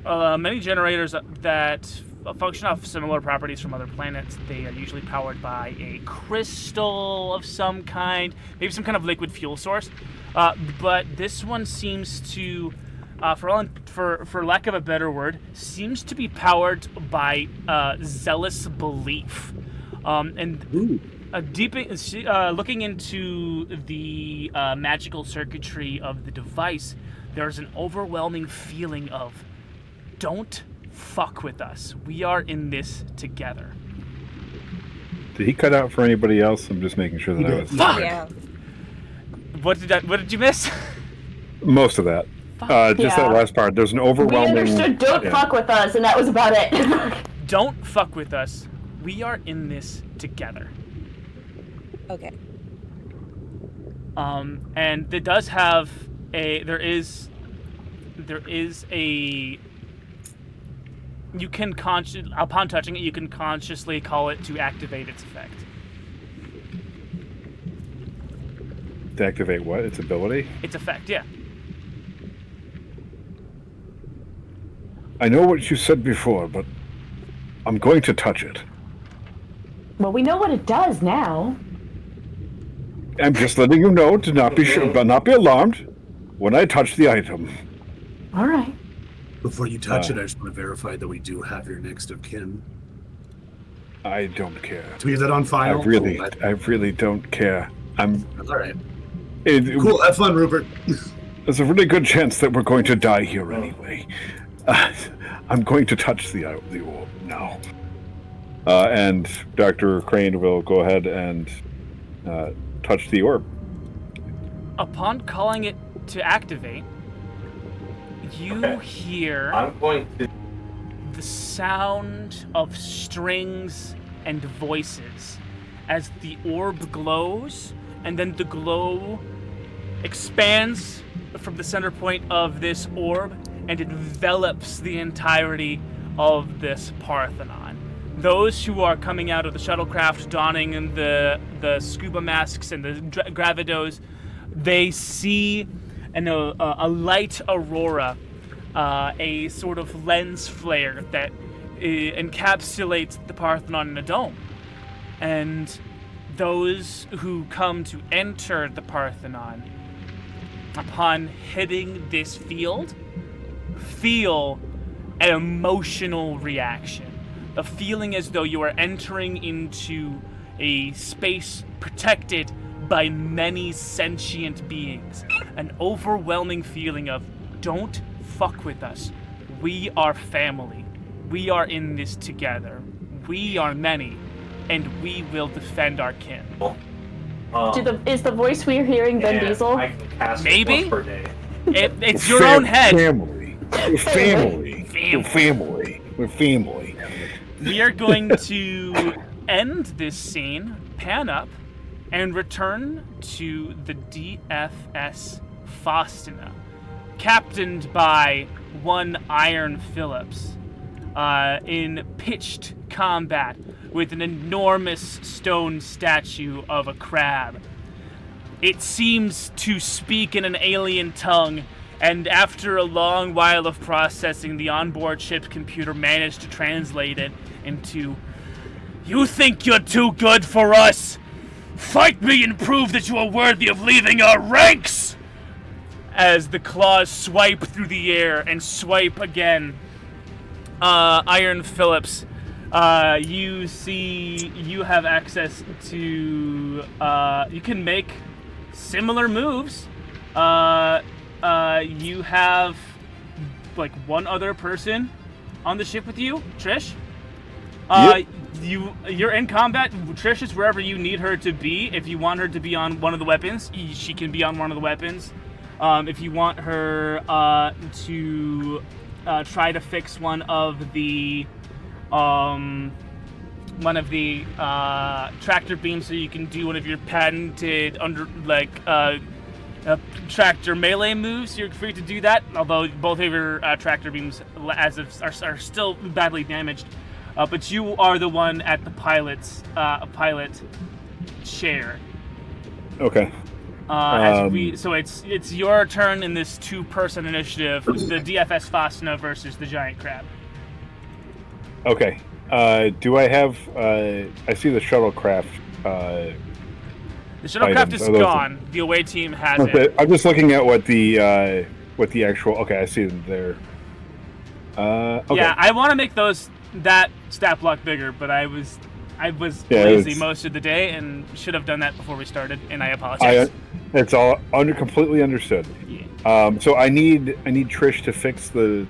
many generators that function off similar properties from other planets, they are usually powered by a crystal of some kind, maybe some kind of liquid fuel source. But this one seems to, for lack of a better word, seems to be powered by zealous belief. Looking into the magical circuitry of the device, there's an overwhelming feeling of, don't fuck with us. We are in this together. Did he cut out for anybody else? I'm just making sure that I was. Fuck! Yeah. What did you miss? Most of that. Just that last part. There's an We overwhelming. understood don't fuck with us, and that was about it. Don't fuck with us. We are in this together. Okay. And it does have there is a, you can upon touching it, you can consciously call it to activate its effect. To activate what? Its ability? Its effect, yeah. I know what you said before, but I'm going to touch it. Well, we know what it does now. I'm just letting you know to not be sure, but not be alarmed when I touch the item. All right. Before you touch it, I just want to verify that we do have your next of kin. I don't care. Do we have that on I file? really don't care. All right. Cool. Cool. Have fun, Rupert. There's a really good chance that we're going to die here anyway. I'm going to touch the orb now. And Dr. Crane will go ahead and touch the orb. Upon calling it to activate, you hear I'm going to. the sound of strings and voices as the orb glows, and then the glow expands from the center point of this orb and envelops the entirety of this Parthenon. Those who are coming out of the shuttlecraft donning the scuba masks and the gravidos, they see a light aurora, a sort of lens flare that encapsulates the Parthenon in a dome. And those who come to enter the Parthenon, upon hitting this field, feel an emotional reaction. A feeling as though you are entering into a space protected by many sentient beings. An overwhelming feeling of, don't fuck with us. We are family. We are in this together. We are many, and we will defend our kin. Is the voice we're hearing Vin Diesel? I can cast Maybe? it once per day. It's your own head. Family. We're family. We're family. We're family. We are going to end this scene, pan up, and return to the DFS Faustina, captained by one Iron Phillips, in pitched combat with an enormous stone statue of a crab. It seems to speak in an alien tongue, and after a long while of processing, the onboard ship's computer managed to translate it into, "You think you're too good for us? Fight me and prove that you are worthy of leaving our ranks!" as the claws swipe through the air and swipe again. Iron Phillips, you have access to, you can make similar moves. You have like one other person on the ship with you, Trish. Yep. You're in combat. Trish is wherever you need her to be. If you want her to be on one of the weapons, she can be on one of the weapons. If you want her to try to fix one of the tractor beams, so you can do one of your patented tractor melee moves, you're free to do that. Although both of your tractor beams are still badly damaged. But you are the one at the pilot chair. Okay. So it's your turn in this 2-person initiative. The DFS Fasna versus the giant crab. Okay. Do I have? I see the shuttlecraft. The shuttlecraft items. is gone. The away team has Okay. it. I'm just looking at what the actual. Okay, I see them there. Okay. Yeah, I want to make that stat block bigger, but I was lazy most of the day and should have done that before we started, and I apologize. It's all completely understood. Yeah. So I need Trish to fix the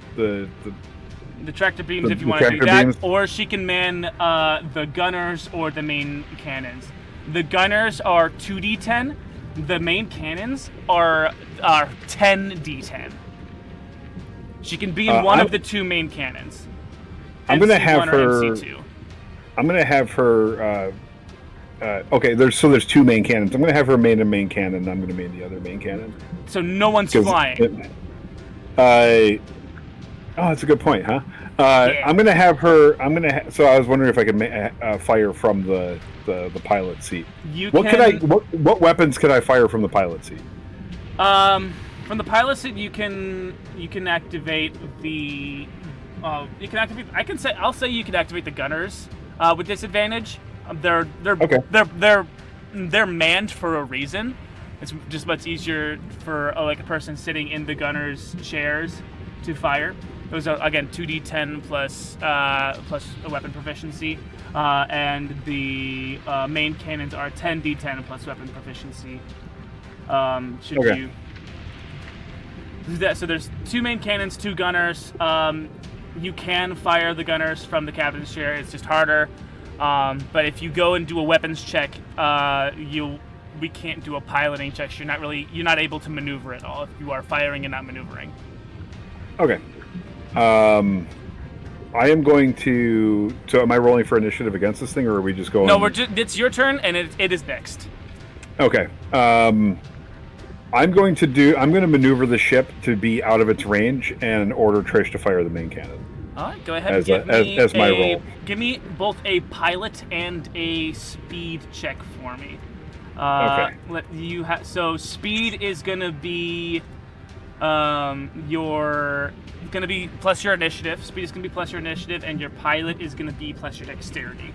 tractor beams if you the want to do tractor that, beams. or she can man the gunners or the main cannons. The gunners are 2d10. The main cannons are 10d10. She can be in one of the 2 main cannons. I'm gonna have MC1 or her. MC2. I'm gonna have her. Okay, there's 2 main cannons. I'm gonna have her main a main cannon. And I'm gonna main the other main cannon. So no one's flying. Oh, that's a good point, huh? Yeah. I'm gonna have her. So I was wondering if I could fire from the pilot seat. What weapons could I fire from the pilot seat? From the pilot seat, you can activate the. I'll say you can activate the gunners with disadvantage. They're manned for a reason. It's just much easier for a person sitting in the gunners' chairs to fire. Those are again 2d10 plus a weapon proficiency, and the main cannons are 10d10 plus weapon proficiency. So there's 2 main cannons, 2 gunners. You can fire the gunners from the captain's chair. It's just harder. But if you go and do a weapons check, we can't do a piloting check. You're not able to maneuver at all if you are firing and not maneuvering. Okay. I am going to. So, am I rolling for initiative against this thing, or are we just going? No, it's your turn, and it is next. Okay. I'm going to maneuver the ship to be out of its range and order Trish to fire the main cannon. All right, go ahead and give me my roll. Give me both a pilot and a speed check for me. Okay. So speed is gonna be plus your initiative. Speed is gonna be plus your initiative, and your pilot is gonna be plus your dexterity.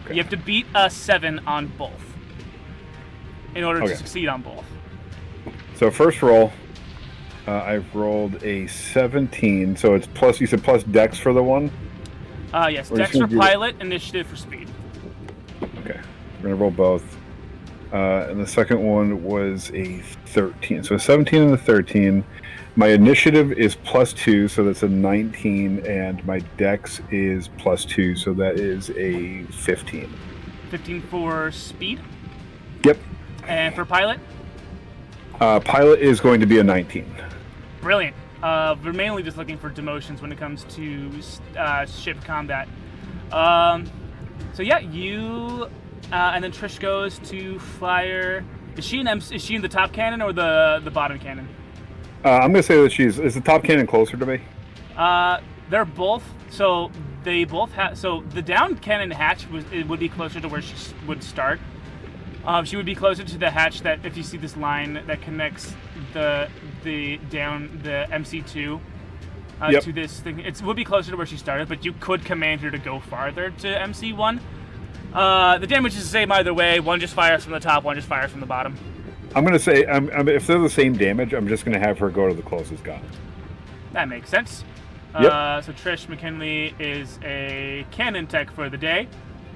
Okay. You have to beat a 7 on both in order to succeed on both. So first roll, I've rolled a 17. So it's plus. You said plus dex for the one. Yes, dex for pilot, initiative for speed. Okay, we're gonna roll both. And the second one was a 13. So a 17 and a 13. My initiative is plus 2, so that's a 19, and my dex is plus 2, so that is a 15. 15 for speed? Yep. And for pilot? Pilot is going to be a 19. Brilliant. We're mainly just looking for demotions when it comes to ship combat. So yeah, you and then Trish goes to fire. Is she in the top cannon or the bottom cannon? I'm gonna say that is the top cannon closer to me. They're both. So they both have. So the down cannon hatch would be closer to where she would start. She would be closer to the hatch that, if you see this line that connects the MC2 to this thing, it would be closer to where she started. But you could command her to go farther to MC1. The damage is the same either way. One just fires from the top, one just fires from the bottom. I'm gonna say, if they're the same damage, I'm just gonna have her go to the closest gun. That makes sense. Yep. So Trish McKinley is a cannon tech for the day.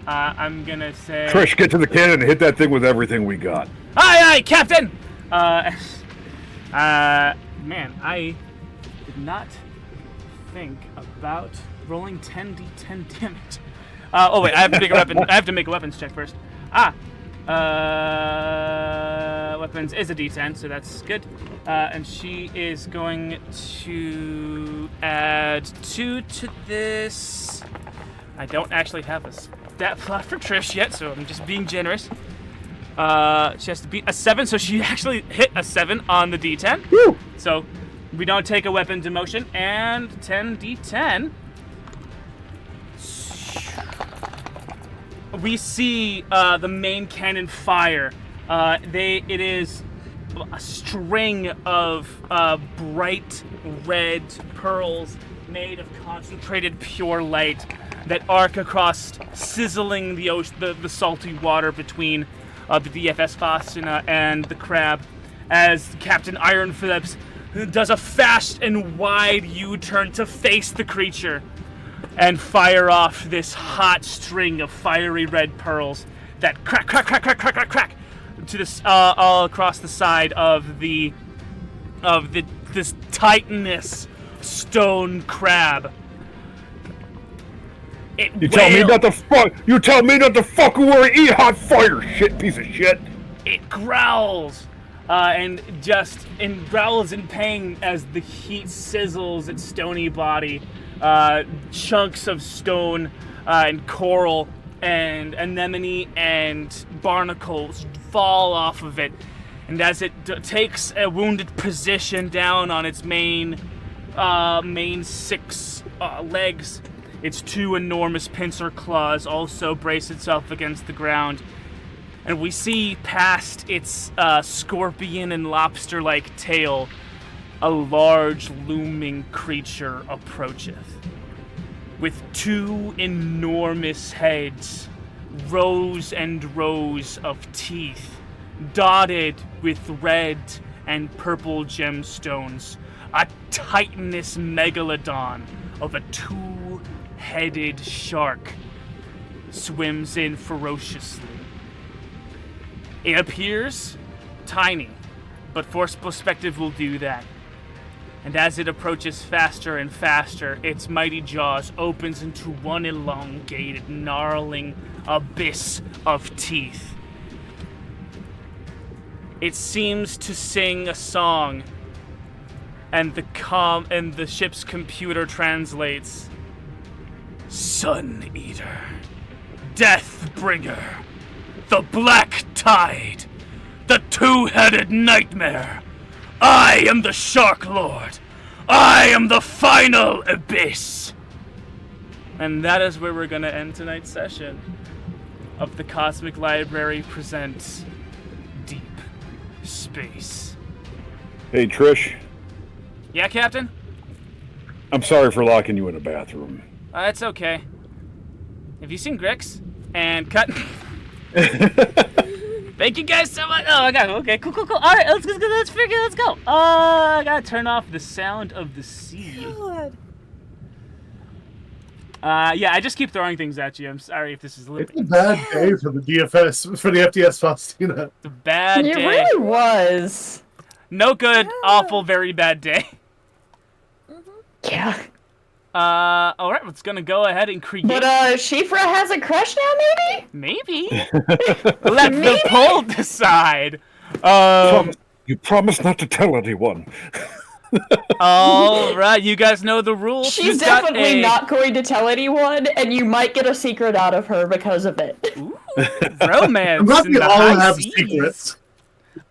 I'm gonna say... Trish, get to the cannon and hit that thing with everything we got. Aye, aye, Captain! Man, I did not think about rolling 10d10 damage. Oh wait, I have to make a weapon. I have to make a weapons check first. Weapons is a d10, so that's good. And she is going to add 2 to this. I don't actually have a stat plot for Trish yet, so I'm just being generous. She has to beat a 7, so she actually hit a 7 on the d10. Woo! So we don't take a weapon demotion, and 10d10. We see the main cannon fire. It is a string of bright red pearls made of concentrated pure light that arc across, sizzling the salty water between the DFS Faustina and the crab, as Captain Iron Phillips does a fast and wide U-turn to face the creature and fire off this hot string of fiery red pearls that crack, crack, crack, crack, crack, crack, crack to this all across the side of this titanous stone crab. You tell me not to fuck or eat hot fire, shit piece of shit. It growls. And growls in pain as the heat sizzles its stony body. Chunks of stone and coral and anemone and barnacles fall off of it. And as it takes a wounded position down on its main 6 legs, its 2 enormous pincer claws also brace itself against the ground. And we see past its scorpion and lobster-like tail, a large looming creature approacheth. With 2 enormous heads, rows and rows of teeth, dotted with red and purple gemstones, a titanous megalodon of a 2-headed shark swims in ferociously. It appears tiny, but force perspective will do that. And as it approaches faster and faster, its mighty jaws opens into one elongated, gnarling abyss of teeth. It seems to sing a song, and the ship's computer translates: Sun Eater, Death Bringer, the Black Tide, the 2-headed nightmare. I am the Shark Lord. I am the final abyss. And that is where we're going to end tonight's session of the Cosmic Library presents Deep Space. Hey, Trish. Yeah, Captain? I'm sorry for locking you in a bathroom. It's okay. Have you seen Grix? And cut. Thank you guys so much. Oh, I got it. Okay, cool. All right, let's go. Let's go. I gotta turn off the sound of the sea. God. Yeah, I just keep throwing things at you. I'm sorry if this is a little It's a bad day for the DFS, for the FTS Faustina. It's a bad It day. really was. No good, awful, very bad day. Yeah. All right, let's gonna go ahead and create. But Shifra has a crush now, maybe? Maybe. Let the poll decide. You promised not to tell anyone. All right, you guys know the rules. She's Who's got definitely a- not going to tell anyone, and you might get a secret out of her because of it. Ooh, romance. I'm glad in we the all high have seas. secrets.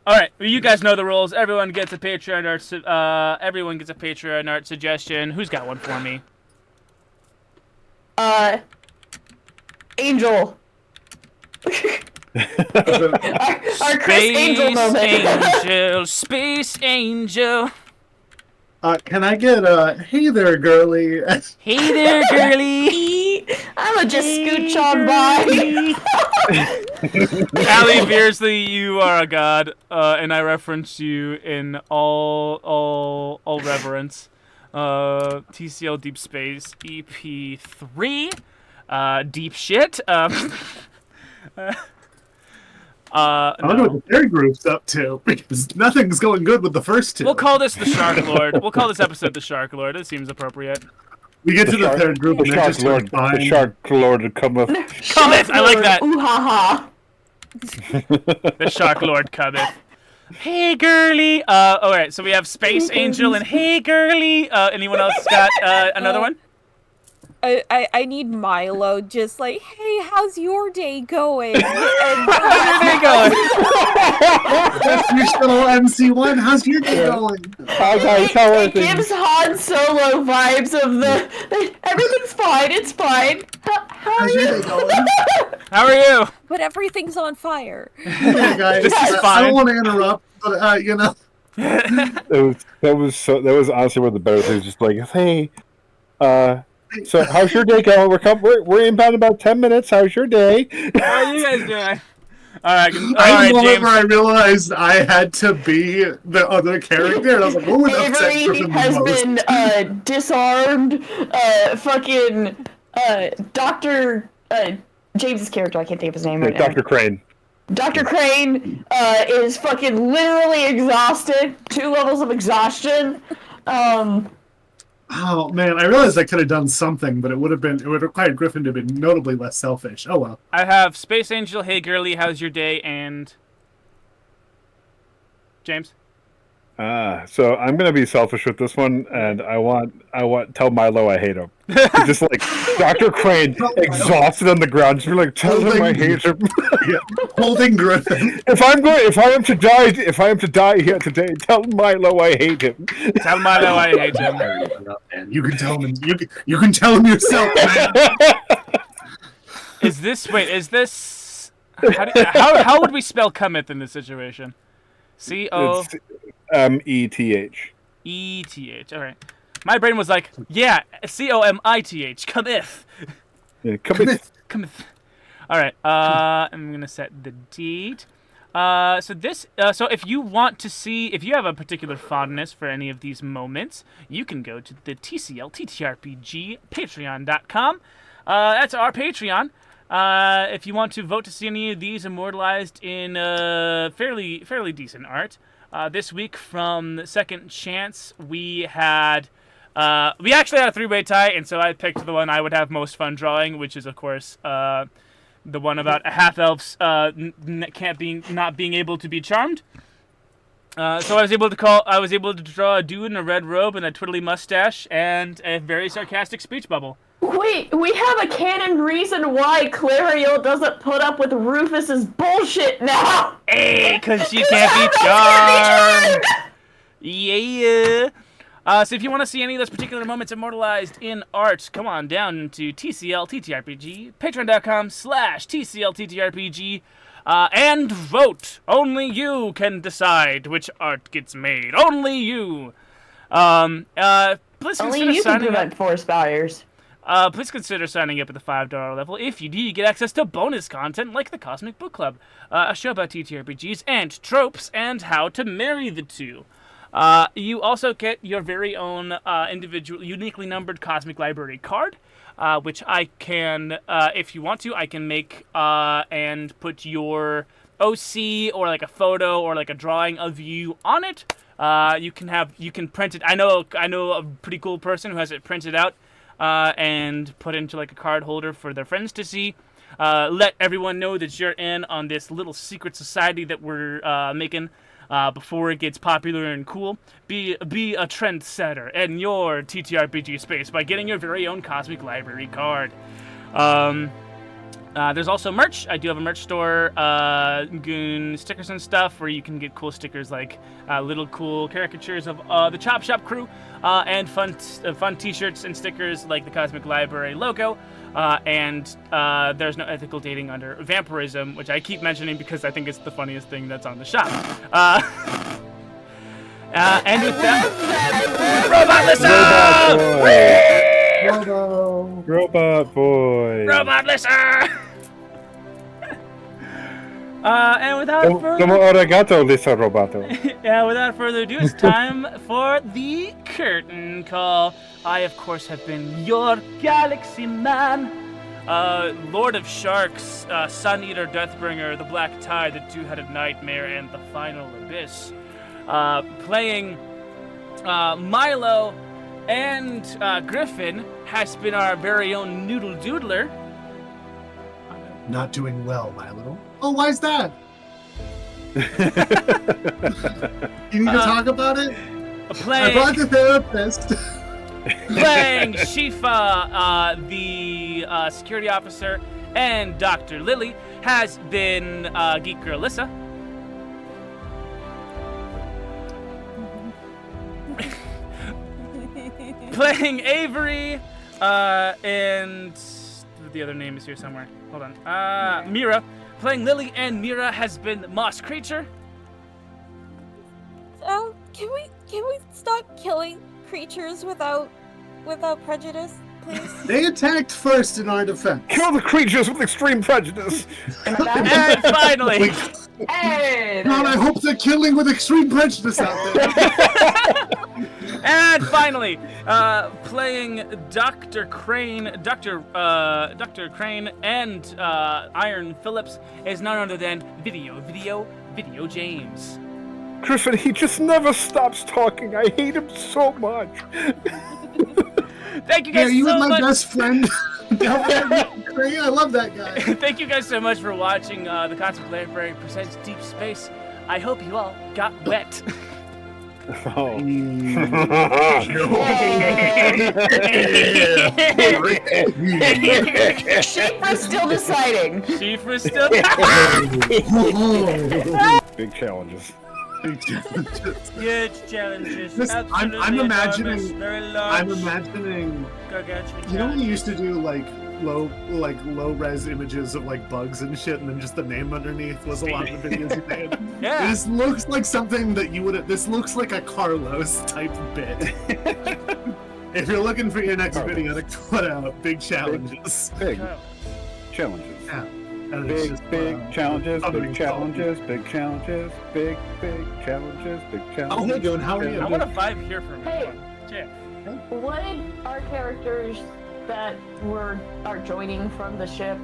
All right, well, you guys know the rules. Everyone gets a Patreon art. Everyone gets a Patreon art suggestion. Who's got one for me? Angel. our Chris Angel moment. Angel, Space Angel. Can I get hey there, girly? Hey there, girly. I'ma just scooch on by. Ali Beersley, you are a god, and I reference you in all reverence. TCL Deep Space ep3, deep shit. I wonder what the third group's up to, because nothing's going good with the first two. We'll call this the Shark Lord. We'll call this episode the Shark Lord. It seems appropriate. We get to the third group, The and they're Shark just Lord. fine. The Shark Lord cometh. Cometh! I like that. Ooh ha ha. The Shark Lord cometh. Hey, girly. Alright, so we have Space Angel and Hey, girly. Anyone else got another one? I need Milo, just like, hey, how's your day going? And How's your day going? That's your little MC1. How's your day going? It gives Han Solo vibes of the everything's fine, it's fine. How's your day going? How are you? but everything's on fire. Yeah, guys. This is I fine. don't want to interrupt, but you know. That was honestly one of the better things. Just like, hey, so how's your day going? We're inbound in about 10 minutes. How's your day? How are you guys doing? Alright, I alright, moment James. where I realized I had to be the other character, and I was like, "What would upset Avery Griffin the has most?" been disarmed. Fucking Dr. James's character, I can't think of his name right now. Dr. Crane. Dr. Crane is fucking literally exhausted. 2 levels of exhaustion. Oh man, I realized I could have done something, but it would have required Griffin to be notably less selfish. Oh well. I have Space Angel, Hey, girly, how's your day, and... James? So I'm gonna be selfish with this one, and I want tell Milo I hate him. Just like Dr. Crane, exhausted on the ground, just be like, tell him I hate him. Yeah. Holding Griffin. If I am to die here today, tell Milo I hate him. Tell Milo I hate him. Man, you can tell him. You can tell him yourself, man. Is this... How would we spell cometh in this situation? C-O... It's M-E-T-H. E-T-H. All right. My brain was like, yeah, C-O-M-I-T-H. Cometh. Yeah, cometh. Cometh. All right. I'm gonna set the date. So if you want to see, if you have a particular fondness for any of these moments, you can go to the TCL TTRPG Patreon.com. That's our Patreon. If you want to vote to see any of these immortalized in fairly decent art. This week from Second Chance, we actually had a 3-way tie, and so I picked the one I would have most fun drawing, which is, of course, the one about a half-elf's not being able to be charmed. So I was able to draw a dude in a red robe and a twiddly mustache and a very sarcastic speech bubble. Wait, we have a canon reason why Clariel doesn't put up with Rufus's bullshit now! Hey, because she can't be charmed! Yeah! So if you want to see any of those particular moments immortalized in art, come on down to TCL TTRPG, patreon.com/TCL TTRPG, and vote! Only you can decide which art gets made. Only you! Please Only consider you can signing up. prevent forest fires. Please consider signing up at the $5 level. If you do, you get access to bonus content like the Cosmic Book Club, a show about TTRPGs and tropes and how to marry the two. You also get your very own individual, uniquely numbered Cosmic Library card, which I can, if you want to, I can make and put your OC or like a photo or like a drawing of you on it. You can print it. I know a pretty cool person who has it printed out. And put into like a card holder for their friends to see. Let everyone know that you're in on this little secret society that we're making before it gets popular and cool. Be a trendsetter in your TTRPG space by getting your very own Cosmic Library card. There's also merch. I do have a merch store, stickers and stuff, where you can get cool stickers like little cool caricatures of the Chop Shop crew, and fun t-shirts and stickers like the Cosmic Library logo, and there's no ethical dating under vampirism, which I keep mentioning because I think it's the funniest thing that's on the shop. And with that, Robot Lisa! Robot boy. Robot Lisa! And without Como further arigato, Lisa Roboto. yeah, without further ado, it's time for the curtain call. I, of course, have been your galaxy man, Lord of Sharks, Sun Eater, Deathbringer, the Black Tide, the Two-Headed Nightmare, and the Final Abyss. Playing Milo and Griffin has been our very own Noodle Doodler. Not doing well, Milo. Oh, why is that? You need to talk about it? I brought the therapist. Playing Shifa, the security officer, and Dr. Lily has been GamerGirlllisa. Playing Avery, and the other name is here somewhere. Hold on. Mira. Playing Lily and Mira has been Moss Creature. Can we stop killing creatures without prejudice, please? They attacked first in our defense. Kill the creatures with extreme prejudice. And finally, Hey! God, I hope they're killing with extreme prejudice out there. and finally, playing Dr. Crane, Dr. Crane, and Iron Phillips is none other than videojames. Griffin, he just never stops talking. I hate him so much. Thank you Yeah, guys you so were my much. best friend. I love that guy. Thank you guys so much for watching the Concept Library presents Deep Space. I hope you all got wet. Oh. Shifa's still deciding. Shifa's still. Big challenges. Huge challenges. Listen, I'm Absolutely imagining. enormous, very large, I'm imagining. gargantuan You know when you challenges. used to do like low res images of like bugs and shit, and then just the name underneath was a lot of the videos you made. Yeah. This looks like something that you would. This looks like a Carlos type bit. If you're looking for your next video to put out, big challenges. Big challenges. Yeah. And it's Big, just, big challenges, something big challenges, big challenges, big challenges, big challenges. Oh, hey, Goon, how are you? I want a 5 here for me. Hey. Yeah. Would our characters that are joining from the ship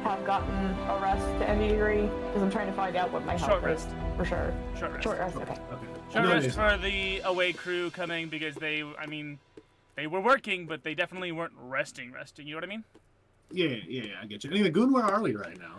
have gotten a rest to any degree? Because I'm trying to find out what my Short health is rest. for sure. Short rest. Short rest, okay. Short No, rest it's- for the away crew coming because they were working, but they definitely weren't resting. You know what I mean? Yeah, I get you. Anyway, Goon, where are we right now?